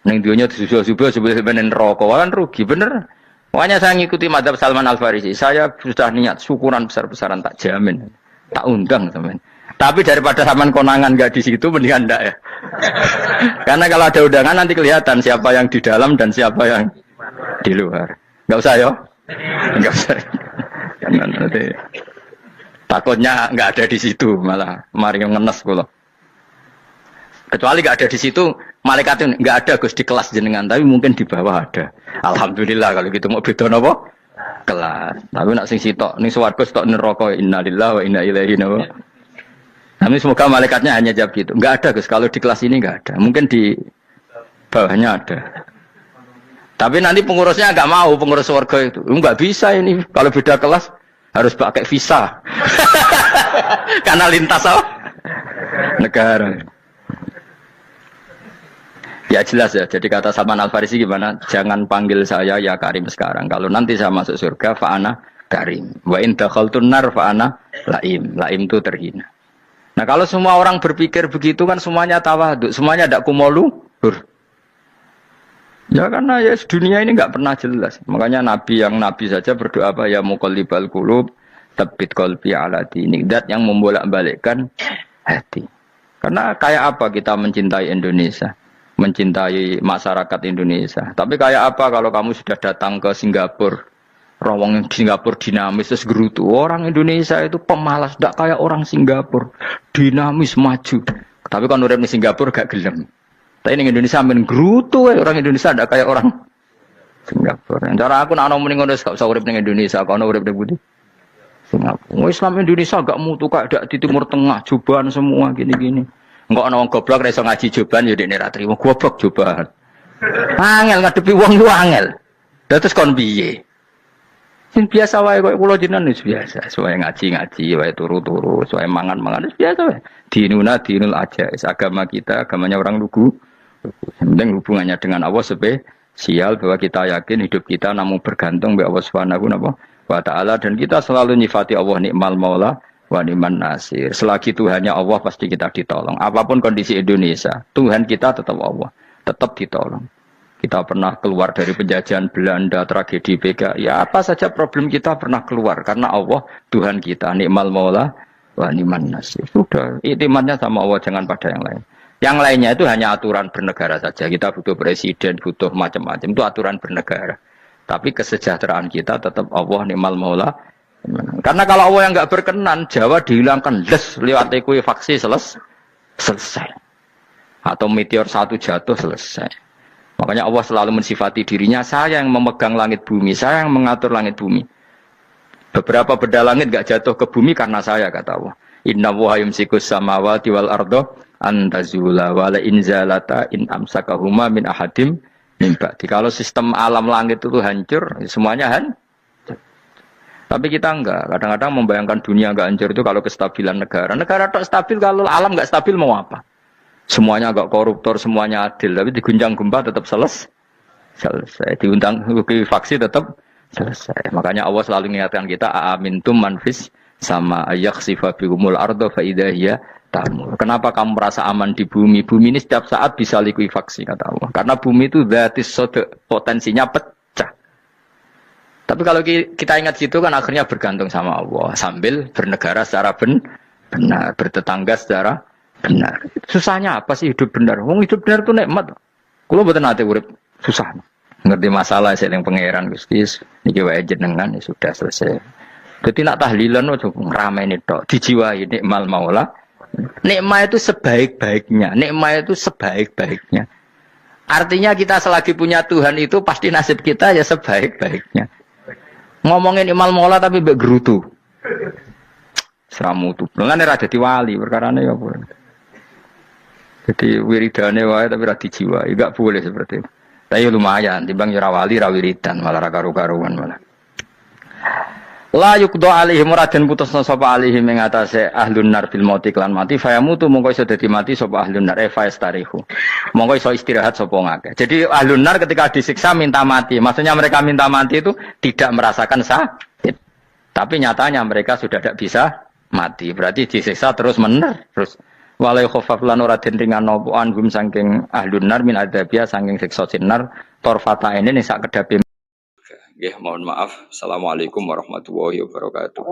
Neng dunia disusul-susul sebenarnya rokok, kan rugi bener. Makanya saya ngikuti madzhab Salman Al Farisi. Saya sudah niat syukuran besar-besaran tak jamin, tak undang teman. Tapi daripada saman konangan gak di situ, mendingan enggak ya. Karena kalau ada undangan nanti kelihatan siapa yang di dalam dan siapa yang di luar. Enggak usah ya. Enggak usah. Karena nanti takutnya enggak ada di situ malah mari ngenes kula. Kecuali enggak ada di situ, malaikatnya enggak ada Gus di kelas jenengan, tapi mungkin di bawah ada. Alhamdulillah kalau gitu mau beda napa? Kelas. Tapi nak sing sitok ning swarga sitok neraka innalillahi wa inna ilaihi raji'un. Kami semoga malaikatnya hanya jawab gitu. Enggak ada Gus, kalau di kelas ini enggak ada. Mungkin di bawahnya ada. Tapi nanti pengurusnya enggak mau, pengurus warga itu. Enggak bisa ini. Kalau beda kelas harus pakai visa. Karena lintas apa? Negara. Ya jelas ya. Jadi kata Salman Al Farisi gimana? Jangan panggil saya ya Karim sekarang. Kalau nanti saya masuk surga, fa'ana Karim. Wa in dakhaltun nar fa'ana laim. Laim itu terhina. Nah kalau semua orang berpikir begitu kan semuanya tawaduk, semuanya ada kumoluhur. Ya karena ya dunia ini nggak pernah jelas. Makanya Nabi saja berdoa apa ya muqallibal qulub, tsabbit qalbi ala dinik. Dat yang membolak-balikkan hati. Karena kayak apa kita mencintai Indonesia, mencintai masyarakat Indonesia. Tapi kayak apa kalau kamu sudah datang ke Singapura? Rawang Singapura dinamis terus gerutu. Orang Indonesia itu pemalas, tidak kayak orang Singapura, dinamis maju. Tapi kalau urip di Singapura gak gelem. Tapi di Indonesia men gerutu, orang Indonesia tidak kayak orang Singapura. Cara aku nak ngomong ngono gak usah urip di Indonesia, kalau urip di Budi. Singapura. Islam Indonesia gak mutu kayak di Timur Tengah, jubahan semua gini-gini. Enggak ana wong goblok ra iso ngaji jubahan ya dekne ra trimo goblok jubahan. Angel ngadepi wong ku angel. Terus kon piye? Sing biasa wae koyo kula jenengan wis biasa, suwe ngaji-ngaji wae turu-turu, suwe mangan-mangan wis biasa wae. Dinul aja, agama kita, agamanya orang lugu. Yang penting hubungannya dengan Allah spesial bahwa kita yakin hidup kita namun bergantung kepada Allah Subhanahu wa taala dan kita selalu nyifati Allah nikmal maula wa ni'man nasir. Selagi Tuhannya Allah pasti kita ditolong. Apapun kondisi Indonesia, Tuhan kita tetap Allah, tetap ditolong. Kita pernah keluar dari penjajahan Belanda, tragedi PKI. Ya apa saja problem kita pernah keluar karena Allah Tuhan kita, nikmal maula wa ni'man nasir. Sudah, iktimatnya sama Allah, jangan pada yang lain. Yang lainnya itu hanya aturan bernegara saja. Kita butuh presiden, butuh macam-macam. Itu aturan bernegara. Tapi kesejahteraan kita tetap Allah nikmal maula. Karena kalau Allah yang enggak berkenan, Jawa dihilangkan les lewat ekuifaksi selesai. Atau meteor satu jatuh selesai. Makanya Allah selalu mensifati dirinya, saya yang memegang langit bumi, saya yang mengatur langit bumi. Beberapa benda langit enggak jatuh ke bumi karena saya, kata Allah. Inna wa yumsikus samawati wal ardo antazula wala inzalata in amsakahuma min ahadim min ba'di. Kalau sistem alam langit itu hancur, semuanya hancur. Tapi kita enggak. Kadang-kadang membayangkan dunia enggak hancur itu kalau kestabilan negara. Negara tok stabil, kalau alam enggak stabil mau apa? Semuanya agak koruptor, semuanya adil, tapi diguncang gempa tetap selesai. Diundang faksi tetap selesai. Makanya Allah selalu mengingatkan kita, amintum manfis sama yakhsifa bihumul ardo fa idza hiya tamur. Kenapa kamu merasa aman di bumi? Bumi ini setiap saat bisa likuifaksi kata Allah. Karena bumi itu dzatis sodq, potensinya pecah. Tapi kalau kita ingat situ kan akhirnya bergantung sama Allah sambil bernegara secara benar, bertetangga secara benar. Susahnya apa sih hidup benar? Wong hidup benar itu nikmat. Kulo mboten nate urip susah. Ngerti masalah seling pangeran Gusti. Niki wae jenengan ya sudah selesai. Dadi nak tahlilan ojo ngrameni tok, dijiwai nikmal maula. Nikmat itu sebaik-baiknya. Nikmat itu sebaik-baiknya. Artinya kita selagi punya Tuhan itu pasti nasib kita ya sebaik-baiknya. Ngomongin nikmal maula tapi mbek gerutu. Seramutu. Lan ora dadi wali perkarane ya boleh. Jadi wiridane wae tapi ra dijiwai, enggak boleh seperti itu. Tapi lumayan, timbang ora wali ra wiridan malah ra karu-karuan malah. La yuqda alaihim raden putusna sapa alaihim ing atase ahlun nar bil mauti lan mati fayamutu mongko iso dadi mati sapa ahlun nar faistarihu. Mongko iso istirahat sapa ngake. Jadi ahlun nar ketika disiksa minta mati. Maksudnya mereka minta mati itu tidak merasakan sakit. Tapi nyatanya mereka sudah tidak bisa mati. Berarti disiksa terus terus walai khofaf lan ora den ringan napa anhum saking ahlun nar min adzabia saking siksa sinar torfata ini sak kedape. Nggih, mohon maaf. Assalamualaikum warahmatullahi wabarakatuh.